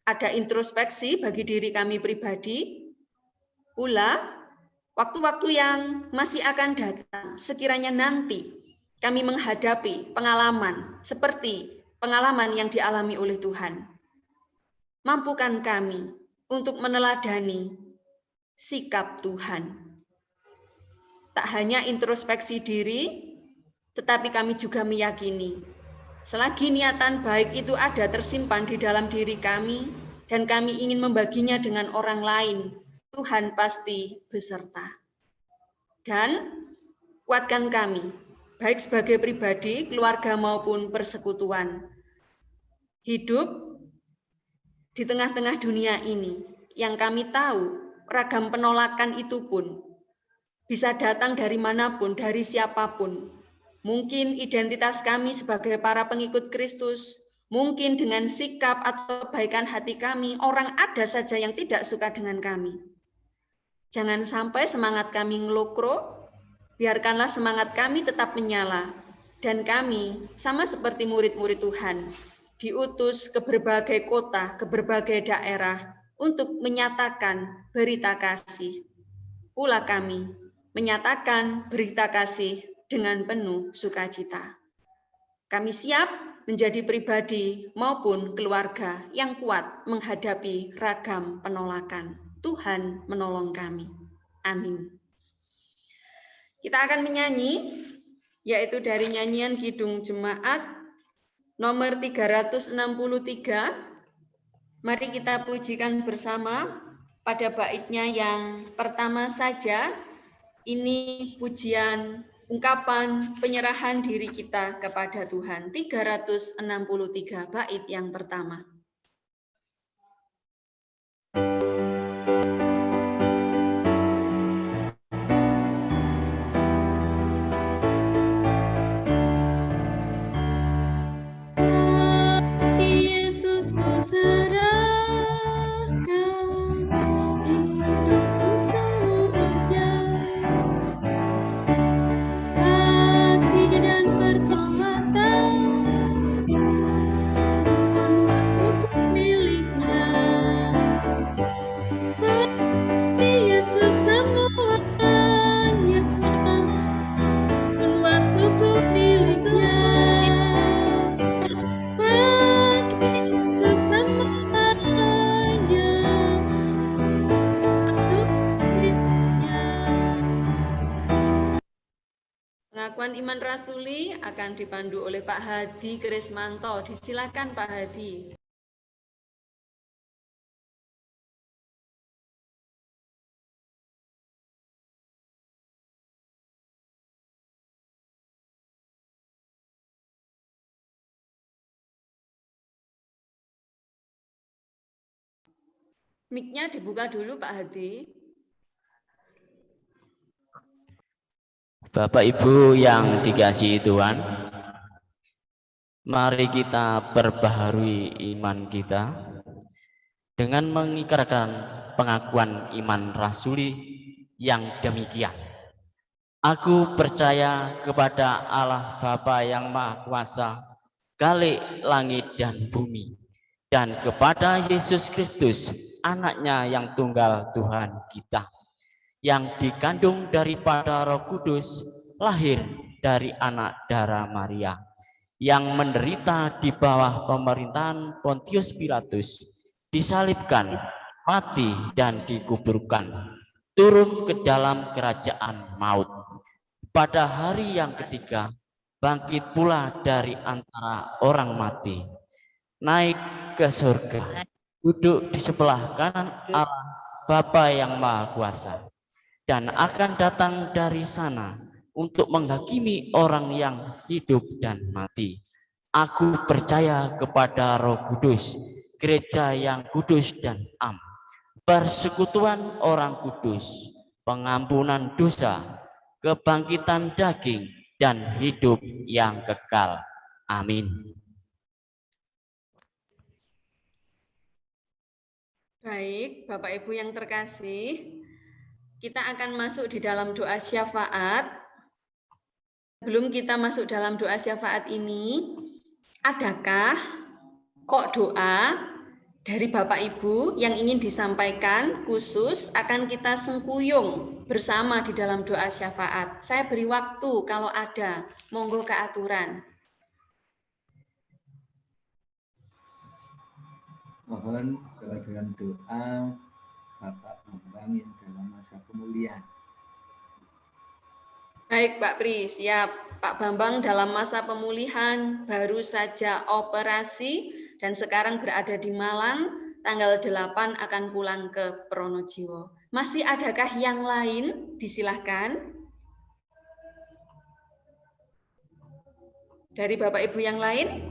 ada introspeksi bagi diri kami pribadi, pula waktu-waktu yang masih akan datang, sekiranya nanti kami menghadapi pengalaman seperti pengalaman yang dialami oleh Tuhan. Mampukan kami untuk meneladani sikap Tuhan. Tak hanya introspeksi diri, tetapi kami juga meyakini selagi niatan baik itu ada tersimpan di dalam diri kami dan kami ingin membaginya dengan orang lain, Tuhan pasti beserta. Dan kuatkan kami, baik sebagai pribadi, keluarga maupun persekutuan. Hidup di tengah-tengah dunia ini yang kami tahu ragam penolakan itu pun bisa datang dari manapun, dari siapapun. Mungkin identitas kami sebagai para pengikut Kristus, mungkin dengan sikap atau kebaikan hati kami, orang ada saja yang tidak suka dengan kami. Jangan sampai semangat kami ngelokro, biarkanlah semangat kami tetap menyala. Dan kami, sama seperti murid-murid Tuhan, diutus ke berbagai kota, ke berbagai daerah, untuk menyatakan berita kasih. Pula kami menyatakan berita kasih dengan penuh sukacita. Kami siap menjadi pribadi maupun keluarga yang kuat menghadapi ragam penolakan. Tuhan menolong kami. Amin. Kita akan menyanyi, yaitu dari nyanyian Kidung Jemaat nomor 363. Mari kita pujikan bersama pada baitnya yang pertama saja. Ini pujian ungkapan penyerahan diri kita kepada Tuhan. 363 bait yang pertama. Pengakuan iman rasuli akan dipandu oleh Pak Hadi Krismanto. Disilakan Pak Hadi. Mic-nya dibuka dulu Pak Hadi. Bapak Ibu yang dikasihi Tuhan, mari kita perbaharui iman kita dengan mengikrarkan pengakuan iman rasuli yang demikian. Aku percaya kepada Allah Bapa yang Maha Kuasa, Khalik langit dan bumi, dan kepada Yesus Kristus, anaknya yang tunggal Tuhan kita, yang dikandung daripada Roh Kudus, lahir dari anak darah Maria, yang menderita di bawah pemerintahan Pontius Pilatus, disalibkan, mati dan dikuburkan, turun ke dalam kerajaan maut. Pada hari yang ketiga, bangkit pula dari antara orang mati, naik ke surga, duduk di sebelah kanan Allah Bapa yang Maha Kuasa, dan akan datang dari sana untuk menghakimi orang yang hidup dan mati. Aku percaya kepada Roh Kudus, gereja yang kudus dan am, persekutuan orang kudus, pengampunan dosa, kebangkitan daging, dan hidup yang kekal. Amin. Baik, Bapak Ibu yang terkasih, kita akan masuk di dalam doa syafaat. Sebelum kita masuk dalam doa syafaat ini, adakah kok doa dari Bapak Ibu yang ingin disampaikan khusus akan kita sengkuyung bersama di dalam doa syafaat. Saya beri waktu kalau ada, monggo ke aturan. Mohon dengan doa Bapak Bambang yang dalam masa pemulihan. Baik Pak Pri, siap. Pak Bambang dalam masa pemulihan baru saja operasi dan sekarang berada di Malang, tanggal 8 akan pulang ke Pronojiwo. Masih adakah yang lain? Disilahkan. Dari Bapak Ibu yang lain?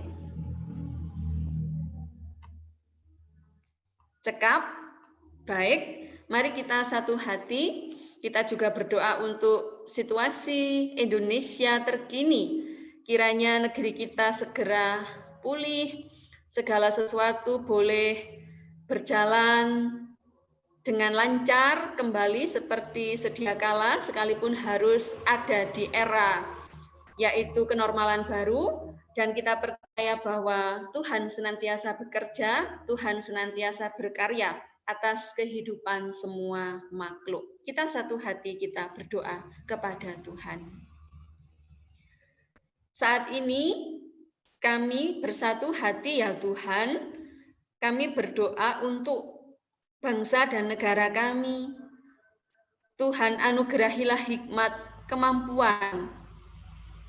Cekap? Baik, mari kita satu hati. Kita juga berdoa untuk situasi Indonesia terkini. Kiranya negeri kita segera pulih, segala sesuatu boleh berjalan dengan lancar kembali seperti sedia kala, sekalipun harus ada di era yaitu kenormalan baru, dan kita percaya bahwa Tuhan senantiasa bekerja, Tuhan senantiasa berkarya atas kehidupan semua makhluk. Kita satu hati, kita berdoa kepada Tuhan. Saat ini kami bersatu hati ya Tuhan, kami berdoa untuk bangsa dan negara kami. Tuhan anugerahilah hikmat, kemampuan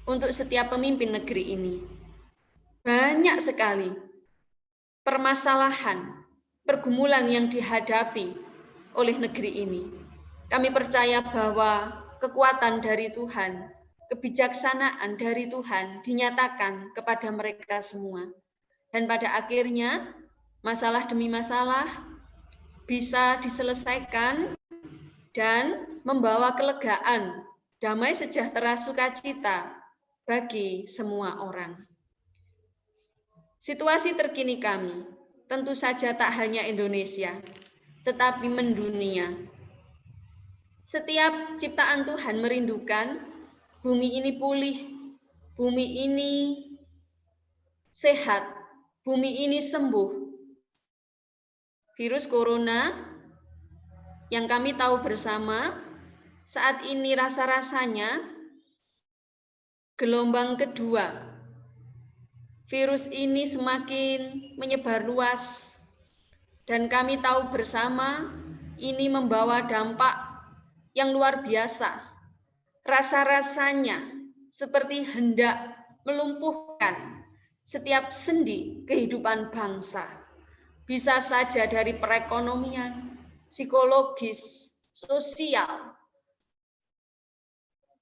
untuk setiap pemimpin negeri ini. Banyak sekali permasalahan, pergumulan yang dihadapi oleh negeri ini. Kami percaya bahwa kekuatan dari Tuhan, kebijaksanaan dari Tuhan dinyatakan kepada mereka semua. Dan pada akhirnya, masalah demi masalah bisa diselesaikan dan membawa kelegaan, damai sejahtera, sukacita bagi semua orang. Situasi terkini kami, tentu saja tak hanya Indonesia, tetapi mendunia. Setiap ciptaan Tuhan merindukan bumi ini pulih, bumi ini sehat, bumi ini sembuh. Virus corona yang kami tahu bersama, saat ini rasa-rasanya gelombang kedua. Virus ini semakin menyebar luas dan kami tahu bersama ini membawa dampak yang luar biasa. Rasa-rasanya seperti hendak melumpuhkan setiap sendi kehidupan bangsa. Bisa saja dari perekonomian, psikologis, sosial,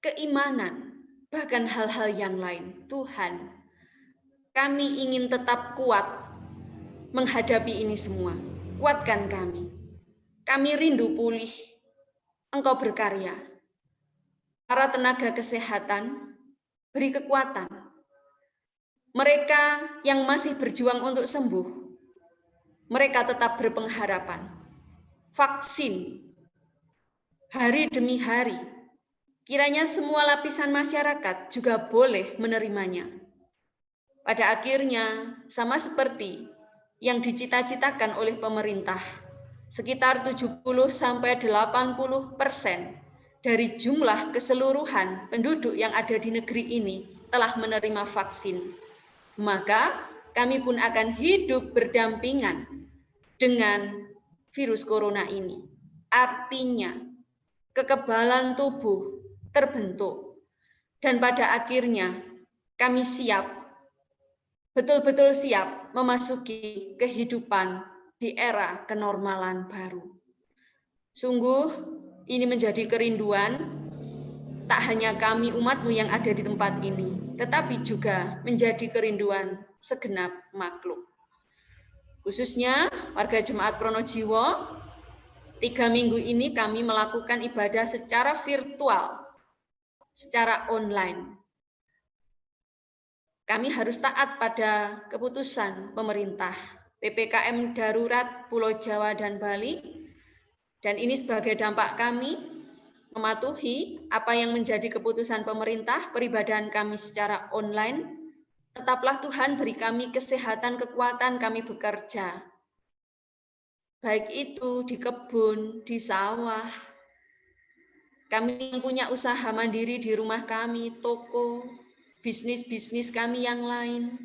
keimanan, bahkan hal-hal yang lain. Tuhan, kami ingin tetap kuat menghadapi ini semua. Kuatkan kami. Kami rindu pulih. Engkau berkarya. Para tenaga kesehatan, beri kekuatan. Mereka yang masih berjuang untuk sembuh, mereka tetap berpengharapan. Vaksin, hari demi hari, kiranya semua lapisan masyarakat juga boleh menerimanya. Pada akhirnya, sama seperti yang dicita-citakan oleh pemerintah, sekitar 70-80% dari jumlah keseluruhan penduduk yang ada di negeri ini telah menerima vaksin. Maka kami pun akan hidup berdampingan dengan virus corona ini. Artinya, kekebalan tubuh terbentuk. Dan pada akhirnya kami siap, betul-betul siap memasuki kehidupan di era kenormalan baru. Sungguh ini menjadi kerinduan tak hanya kami umat-Mu yang ada di tempat ini, tetapi juga menjadi kerinduan segenap makhluk. Khususnya warga Jemaat Pronojiwo, 3 minggu ini kami melakukan ibadah secara virtual, secara online. Kami harus taat pada keputusan pemerintah PPKM darurat Pulau Jawa dan Bali, dan ini sebagai dampak kami mematuhi apa yang menjadi keputusan pemerintah, peribadahan kami secara online. Tetaplah Tuhan beri kami kesehatan, kekuatan kami bekerja. baik itu di kebun, di sawah. Kami yang punya usaha mandiri di rumah kami, toko, bisnis-bisnis kami yang lain.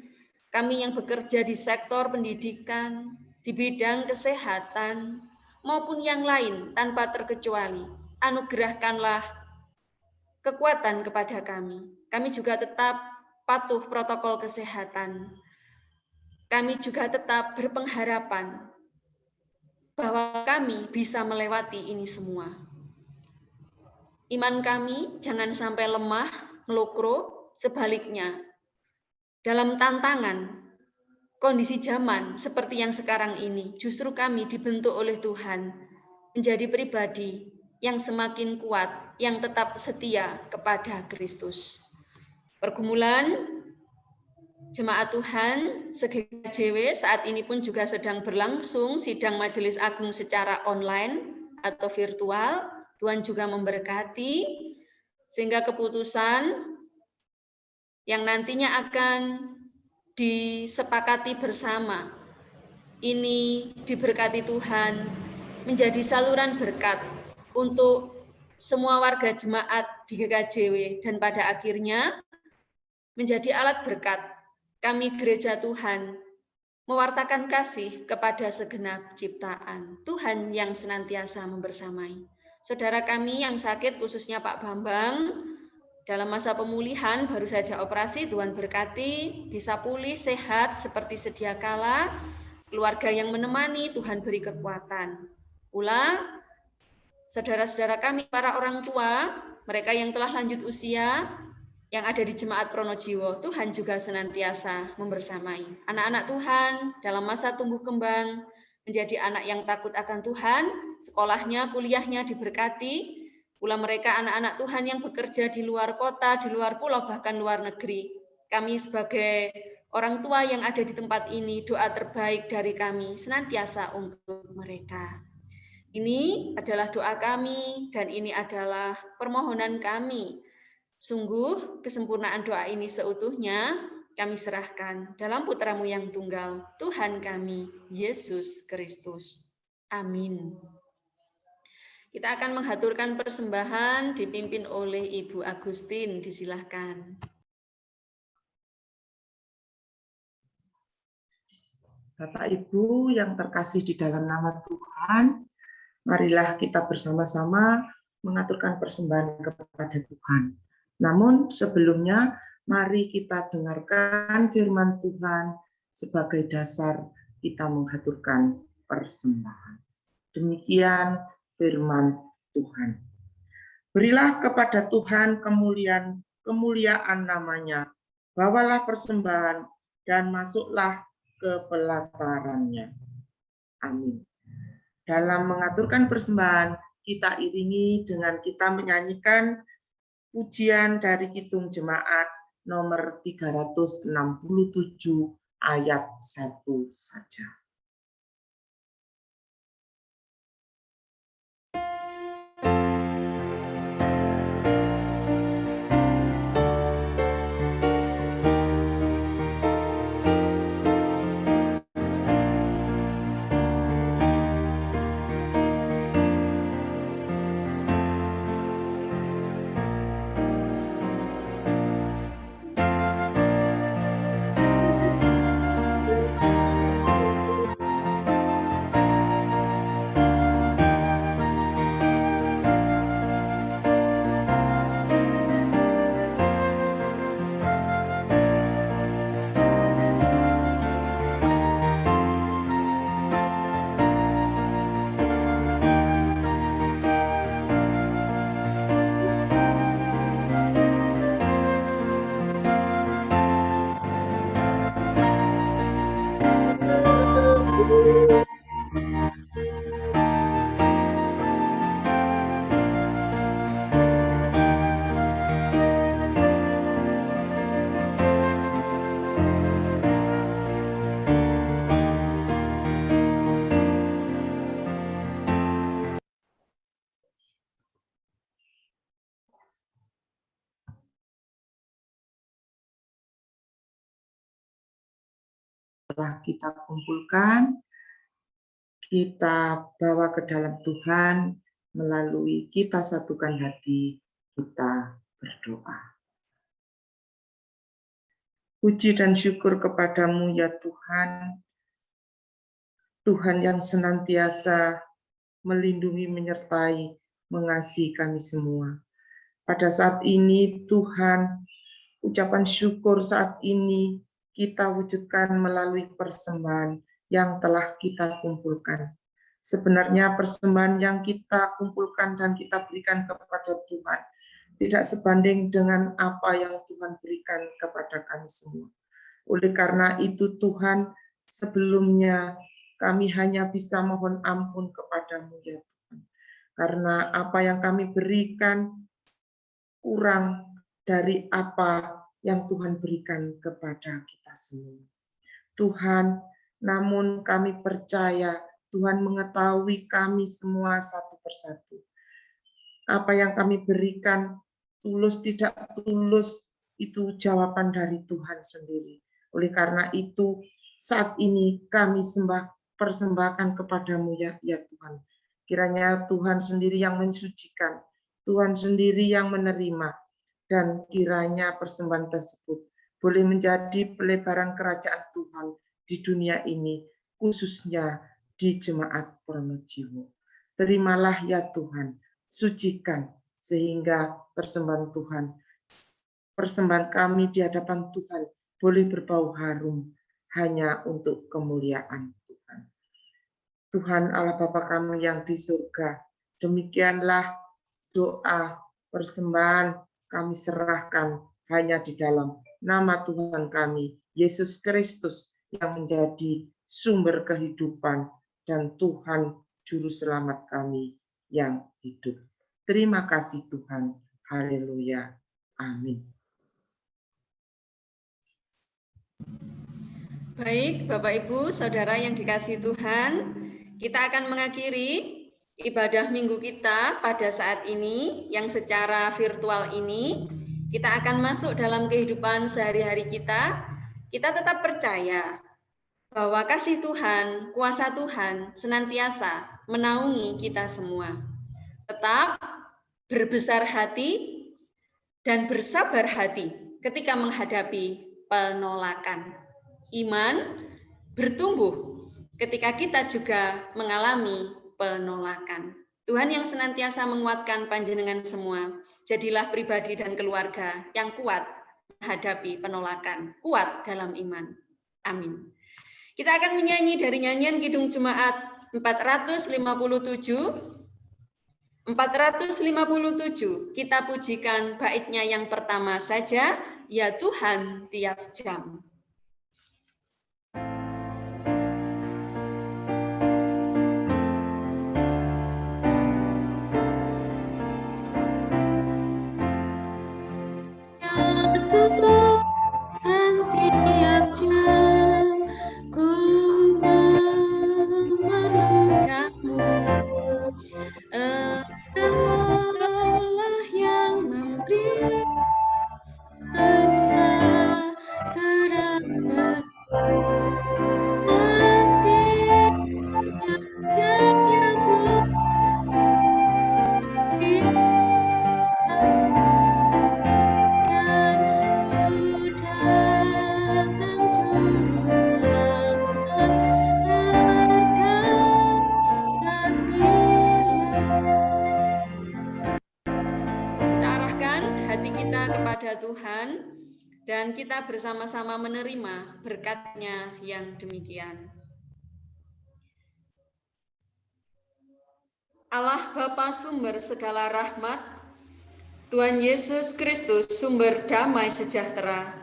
Kami yang bekerja di sektor pendidikan, di bidang kesehatan, maupun yang lain tanpa terkecuali. Anugerahkanlah kekuatan kepada kami. Kami juga tetap patuh protokol kesehatan. Kami juga tetap berpengharapan bahwa kami bisa melewati ini semua. Iman kami jangan sampai lemah, ngelokro, sebaliknya. Dalam tantangan, kondisi zaman seperti yang sekarang ini, justru kami dibentuk oleh Tuhan menjadi pribadi yang semakin kuat, yang tetap setia kepada Kristus. Pergumulan Jemaat Tuhan se-GKJW saat ini pun juga sedang berlangsung sidang Majelis Agung secara online atau virtual. Tuhan juga memberkati sehingga keputusan yang nantinya akan disepakati bersama ini diberkati Tuhan menjadi saluran berkat untuk semua warga jemaat di GKJW dan pada akhirnya menjadi alat berkat kami gereja Tuhan mewartakan kasih kepada segenap ciptaan. Tuhan yang senantiasa membersamai. Saudara kami yang sakit, khususnya Pak Bambang, dalam masa pemulihan baru saja operasi, Tuhan berkati, bisa pulih, sehat seperti sedia kala. Keluarga yang menemani, Tuhan beri kekuatan. Pula, saudara-saudara kami, para orang tua, mereka yang telah lanjut usia, yang ada di Jemaat Pronojiwo, Tuhan juga senantiasa membersamai. Anak-anak Tuhan dalam masa tumbuh kembang, menjadi anak yang takut akan Tuhan, sekolahnya, kuliahnya diberkati, pula mereka anak-anak Tuhan yang bekerja di luar kota, di luar pulau, bahkan luar negeri. Kami sebagai orang tua yang ada di tempat ini, doa terbaik dari kami senantiasa untuk mereka. Ini adalah doa kami dan ini adalah permohonan kami. Sungguh kesempurnaan doa ini seutuhnya kami serahkan dalam putra-Mu yang tunggal, Tuhan kami, Yesus Kristus. Amin. Kita akan menghaturkan persembahan dipimpin oleh Ibu Agustin, disilahkan. Bapak Ibu yang terkasih di dalam nama Tuhan, marilah kita bersama-sama mengaturkan persembahan kepada Tuhan. Namun sebelumnya, mari kita dengarkan firman Tuhan sebagai dasar kita mengaturkan persembahan. Demikian firman Tuhan. Berilah kepada Tuhan kemuliaan namanya, bawalah persembahan dan masuklah ke pelatarannya. Amin. Dalam mengaturkan persembahan, kita iringi dengan kita menyanyikan pujian dari Kidung Jemaat nomor 367 ayat 1 saja. Setelah kita kumpulkan, kita bawa ke dalam Tuhan melalui kita satukan hati, kita berdoa. Puji dan syukur kepadamu ya Tuhan, Tuhan yang senantiasa melindungi, menyertai, mengasihi kami semua. Pada saat ini Tuhan, ucapan syukur saat ini kita wujudkan melalui persembahan yang telah kita kumpulkan. Sebenarnya persembahan yang kita kumpulkan dan kita berikan kepada Tuhan tidak sebanding dengan apa yang Tuhan berikan kepada kami semua. Oleh karena itu Tuhan, sebelumnya kami hanya bisa mohon ampun kepadamu ya Tuhan. Karena apa yang kami berikan kurang dari apa yang Tuhan berikan kepada kita semua. Tuhan, namun kami percaya Tuhan mengetahui kami semua satu persatu. Apa yang kami berikan, tulus tidak tulus, itu jawaban dari Tuhan sendiri. Oleh karena itu, saat ini kami persembahkan kepadamu ya Tuhan. Kiranya Tuhan sendiri yang mensucikan, Tuhan sendiri yang menerima, dan kiranya persembahan tersebut boleh menjadi pelebaran kerajaan Tuhan di dunia ini, khususnya di Jemaat Pronojiwo. Terimalah ya Tuhan, sucikan sehingga persembahan kami di hadapan Tuhan boleh berbau harum hanya untuk kemuliaan Tuhan. Tuhan Allah Bapa kami yang di surga, demikianlah doa persembahan kami serahkan hanya di dalam nama Tuhan kami, Yesus Kristus, yang menjadi sumber kehidupan dan Tuhan Juru Selamat kami yang hidup. Terima kasih Tuhan. Haleluya. Amin. Baik, Bapak Ibu, Saudara yang dikasihi Tuhan, kita akan mengakhiri ibadah minggu kita pada saat ini, yang secara virtual ini. Kita akan masuk dalam kehidupan sehari-hari kita. Kita tetap percaya bahwa kasih Tuhan, kuasa Tuhan senantiasa menaungi kita semua. Tetap berbesar hati dan bersabar hati ketika menghadapi penolakan. Iman bertumbuh ketika kita juga mengalami penolakan. Tuhan yang senantiasa menguatkan panjenengan semua. Jadilah pribadi dan keluarga yang kuat menghadapi penolakan, kuat dalam iman. Amin. Kita akan menyanyi dari nyanyian Kidung Jemaat 457. 457, kita pujikan baitnya yang pertama saja, ya Tuhan tiap jam. Tuhan tiap jam ku memerlukanmu, Engkaulah yang memberi sejahtera kepada Tuhan, dan kita bersama-sama menerima berkat-Nya yang demikian. Allah Bapa sumber segala rahmat, Tuhan Yesus Kristus sumber damai sejahtera,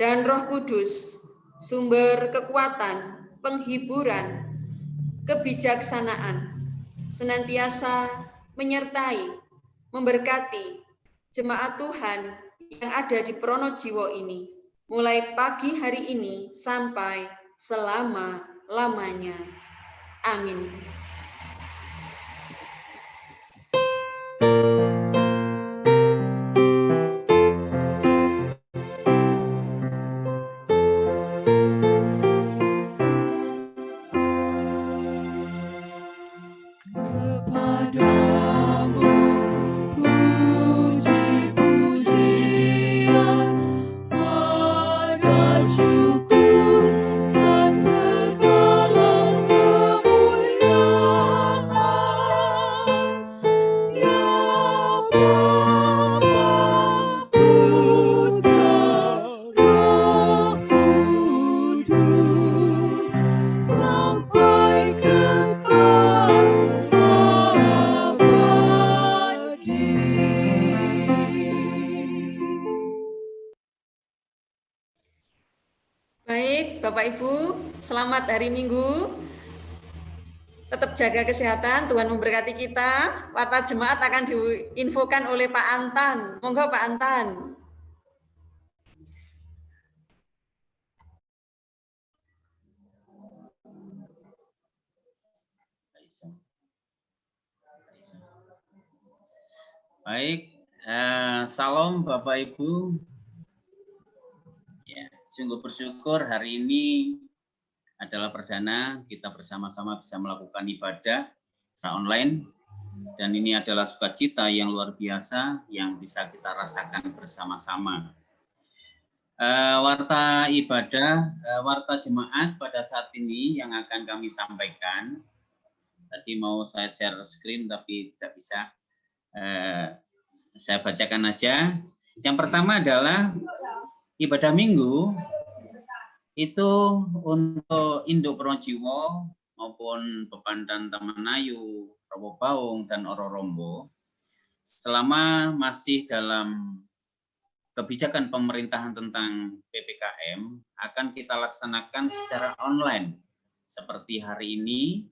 dan Roh Kudus sumber kekuatan, penghiburan, kebijaksanaan, senantiasa menyertai, memberkati jemaat Tuhan yang ada di Pronojiwo ini, mulai pagi hari ini sampai selama-lamanya. Amin. Bapak Ibu. Selamat hari Minggu. Tetap jaga kesehatan, Tuhan memberkati kita. Warta jemaat akan diinfokan oleh Pak Antan. Monggo Pak Antan. Baik, salam Bapak Ibu. Ya, sungguh bersyukur hari ini adalah perdana kita bersama-sama bisa melakukan ibadah secara online, dan ini adalah sukacita yang luar biasa yang bisa kita rasakan bersama-sama. Warta ibadah, warta jemaat pada saat ini yang akan kami sampaikan. Tadi mau saya share screen tapi tidak bisa. Saya bacakan aja. Yang pertama adalah ibadah minggu itu untuk Induk Projiwo maupun Pepandan Tamanayu, Rowo Baung, dan Ororombo. Selama masih dalam kebijakan pemerintahan tentang PPKM, akan kita laksanakan secara online. Seperti hari ini,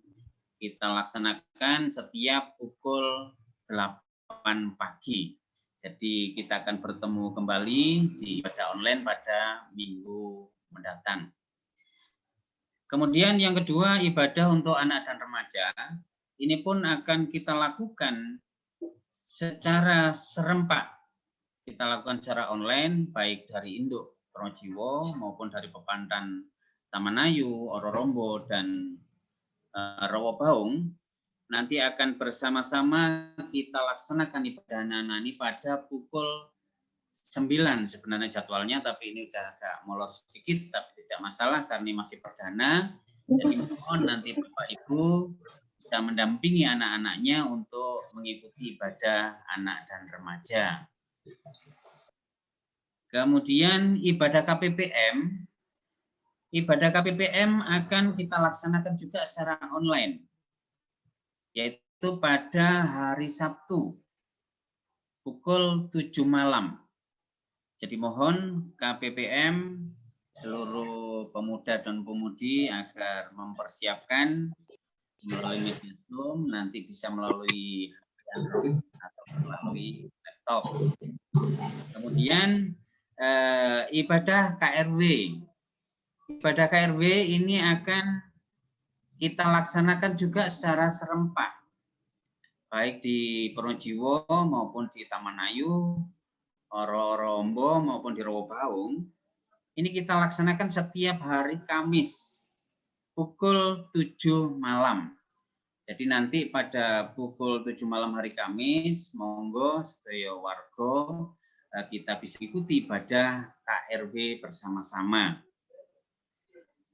kita laksanakan setiap pukul 8 pagi. Jadi kita akan bertemu kembali di ibadah online pada minggu mendatang. Kemudian yang kedua, ibadah untuk anak dan remaja. Ini pun akan kita lakukan secara serempak. Kita lakukan secara online, baik dari Induk Projiwo maupun dari Pepandan Tamanayu, Ororombo, dan Rowo Baung. Nanti akan bersama-sama kita laksanakan ibadah anak-anak ini pada pukul 9 sebenarnya jadwalnya, tapi ini udah agak molor sedikit, tapi tidak masalah karena masih perdana. Jadi mohon nanti Bapak Ibu bisa mendampingi anak-anaknya untuk mengikuti ibadah anak dan remaja. Kemudian ibadah KPPM. Ibadah KPPM akan kita laksanakan juga secara online, yaitu pada hari Sabtu pukul 7 malam. Jadi mohon KPPM seluruh pemuda dan pemudi agar mempersiapkan melalui media Zoom, nanti bisa melalui Android atau melalui laptop. Kemudian ibadah KRW. Ibadah KRW ini akan kita laksanakan juga secara serempak, baik di Projiwo maupun di Tamanayu, Ororombo maupun di Rowo Baung. Ini kita laksanakan setiap hari Kamis pukul 7 malam. Jadi nanti pada pukul 7 malam hari Kamis, monggo sedaya warga kita bisa ikuti ibadah KRW bersama-sama.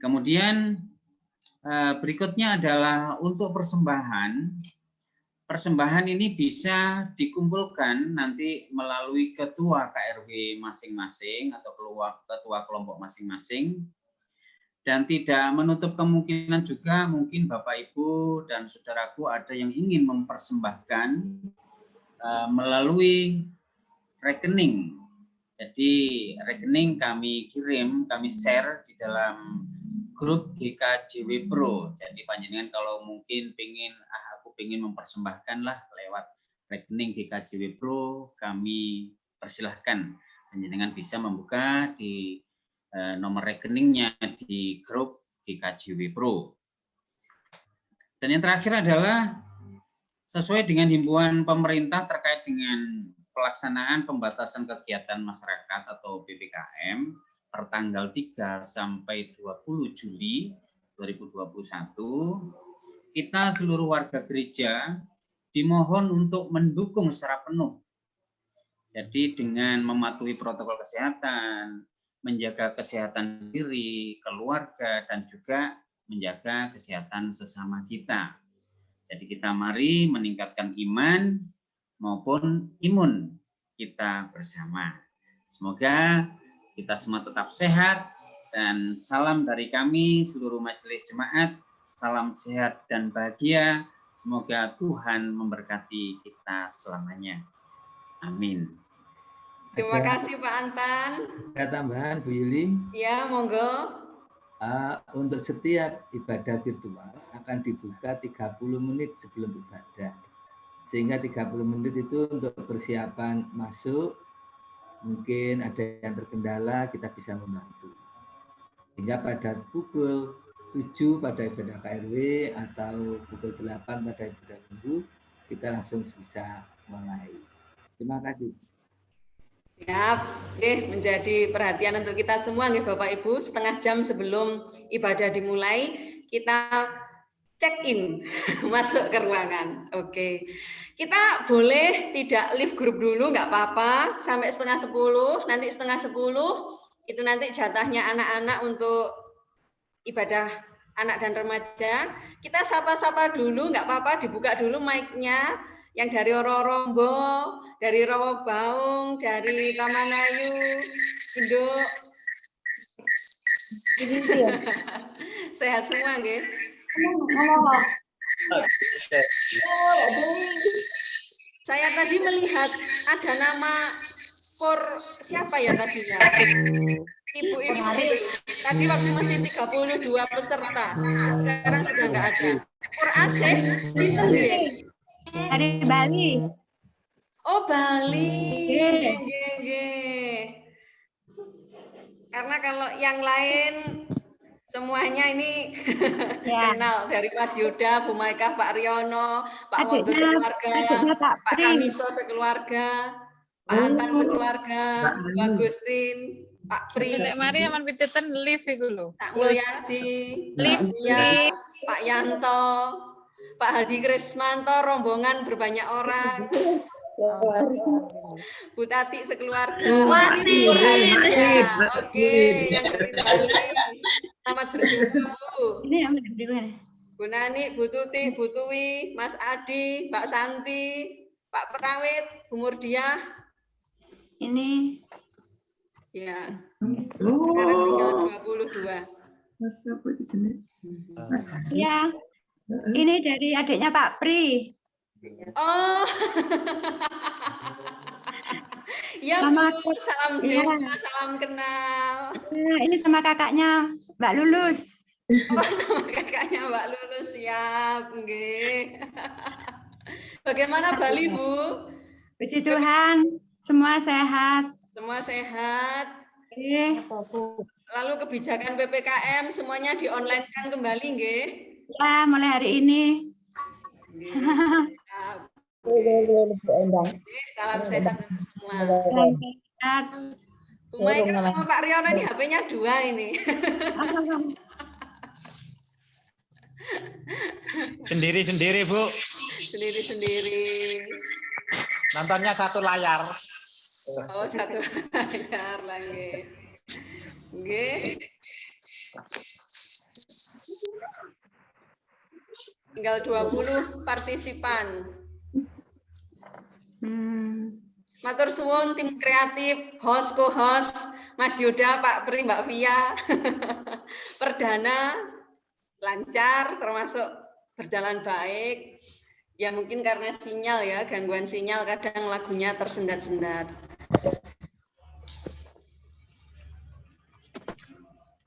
Kemudian berikutnya adalah untuk persembahan. Persembahan ini bisa dikumpulkan nanti melalui ketua KRW masing-masing atau ketua kelompok masing-masing, dan tidak menutup kemungkinan juga mungkin Bapak Ibu dan saudaraku ada yang ingin mempersembahkan melalui rekening. Jadi rekening kami kirim, kami share di dalam grup GKJW Pro. Jadi panjenengan kalau mungkin pengen ingin mempersembahkan lah lewat rekening GKJW Pro, kami persilahkan panjenengan bisa membuka di nomor rekeningnya di grup GKJW Pro. Dan yang terakhir adalah sesuai dengan himbauan pemerintah terkait dengan pelaksanaan pembatasan kegiatan masyarakat atau PPKM per tanggal 3 sampai 20 Juli 2021. Kita seluruh warga gereja dimohon untuk mendukung secara penuh. Jadi dengan mematuhi protokol kesehatan, menjaga kesehatan diri, keluarga, dan juga menjaga kesehatan sesama kita. Jadi kita mari meningkatkan iman maupun imun kita bersama. Semoga kita semua tetap sehat, dan salam dari kami seluruh majelis jemaat. Salam sehat dan bahagia. Semoga Tuhan memberkati kita selamanya. Amin. Terima kasih Pak Antan. Ada tambahan Bu Yuli? Ya, monggo. Untuk setiap ibadah virtual akan dibuka 30 menit sebelum ibadah. Sehingga 30 menit itu untuk persiapan masuk, mungkin ada yang terkendala, kita bisa membantu. Sehingga pada pukul 7 pada ibadah KRW atau pukul 8 pada ibadah minggu, kita langsung bisa mulai. Terima kasih. Siap, menjadi perhatian untuk kita semua, Bapak Ibu. Setengah jam sebelum ibadah dimulai, kita check in, masuk ke ruangan. Oke, kita boleh tidak live grup dulu, nggak apa-apa, sampai setengah 10. Nanti setengah 10 itu nanti jatahnya anak-anak untuk ibadah anak dan remaja. Kita sapa-sapa dulu, nggak apa-apa, dibuka dulu mic-nya. Yang dari Rombo, dari Rawabaung, dari Kamanayu, Induk. Sehat semua, nggih? Saya tadi melihat ada nama siapa ya tadinya? Ibu-ibu tadi waktu masih 32 peserta. Sekarang sudah nggak ada. Pur Asih, pinter nggih? Dari Bali. Oh, Bali. Nggih. Karena kalau yang lain semuanya ini kenal, dari Mas Yuda, Bu Maikah, Pak Riono, Pak Wondo sekeluarga, Pak Kamiso sekeluarga, Pak Antan sekeluarga, Bu Agustin, Pak Pri. Mari aman pitetan live iku lho. Pak Mulyadi, Live. ya, Pak Yanto, Pak Hadi Krismanto, rombongan berbanyak orang. Bu Tati sekeluarga. Oke, yang dari Bali. Selamat berjumpa, Bu. Ini yang di mana? Bu Nani, Bu Tuti, Bu Tuwi, Mas Adi, Mbak Santi, Pak Perawit, Bu Murdiah. Ini. Ya. Sekarang tinggal 22. Mas apa di sini? Mas Haris. Ya. Ini dari adiknya Pak Pri. Oh. Ya, Sama Bu, salam jumpa, salam kenal. Nah, ini sama kakaknya Mbak Lulus. Oh, sama kakaknya Mbak Lulus, siap, nggih. Bagaimana Bali, Bu? Puji Tuhan, semua sehat. Semua sehat. Lalu kebijakan PPKM semuanya di-online-kan kembali, nggih? Ya, mulai hari ini. Salam sehat untuk semua. Salam sehat. Bu Maika sama Pak Riono ini HP-nya 2 ini. Sendiri-sendiri, Bu. Sendiri-sendiri. Nontonnya satu layar. Oh, satu layar lagi. Nggih. Tinggal 20 partisipan. Matur suwun tim kreatif, host, co-host, Mas Yuda, Pak Pri, Mbak Via. Perdana lancar, termasuk berjalan baik. Ya mungkin karena sinyal ya, gangguan sinyal, kadang lagunya tersendat-sendat.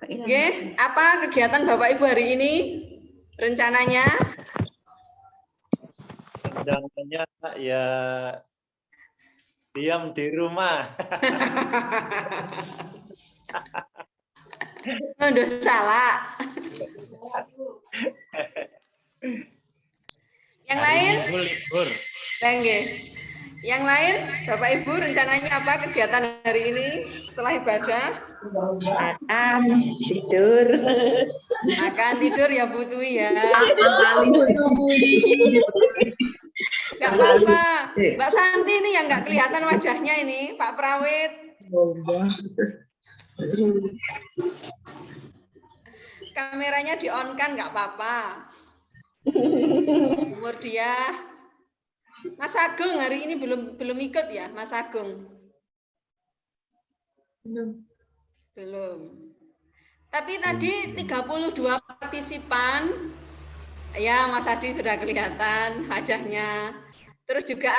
Oke, apa kegiatan Bapak Ibu hari ini? Rencananya? Rencananya ya diam di rumah. Udah salah. Yang lain? Libur. Yang lain, Bapak Ibu rencananya apa kegiatan hari ini setelah ibadah? Makan, tidur. Makan, tidur ya Bu Tui ya. Nggak apa-apa. Mbak Santi ini yang nggak kelihatan wajahnya ini, Pak Prawit. Kameranya di-on kan nggak apa-apa. Umur dia. Mas Agung hari ini belum ikut ya, Mas Agung? Belum. Tapi tadi 32 partisipan. Ya, Mas Adi sudah kelihatan wajahnya. Terus juga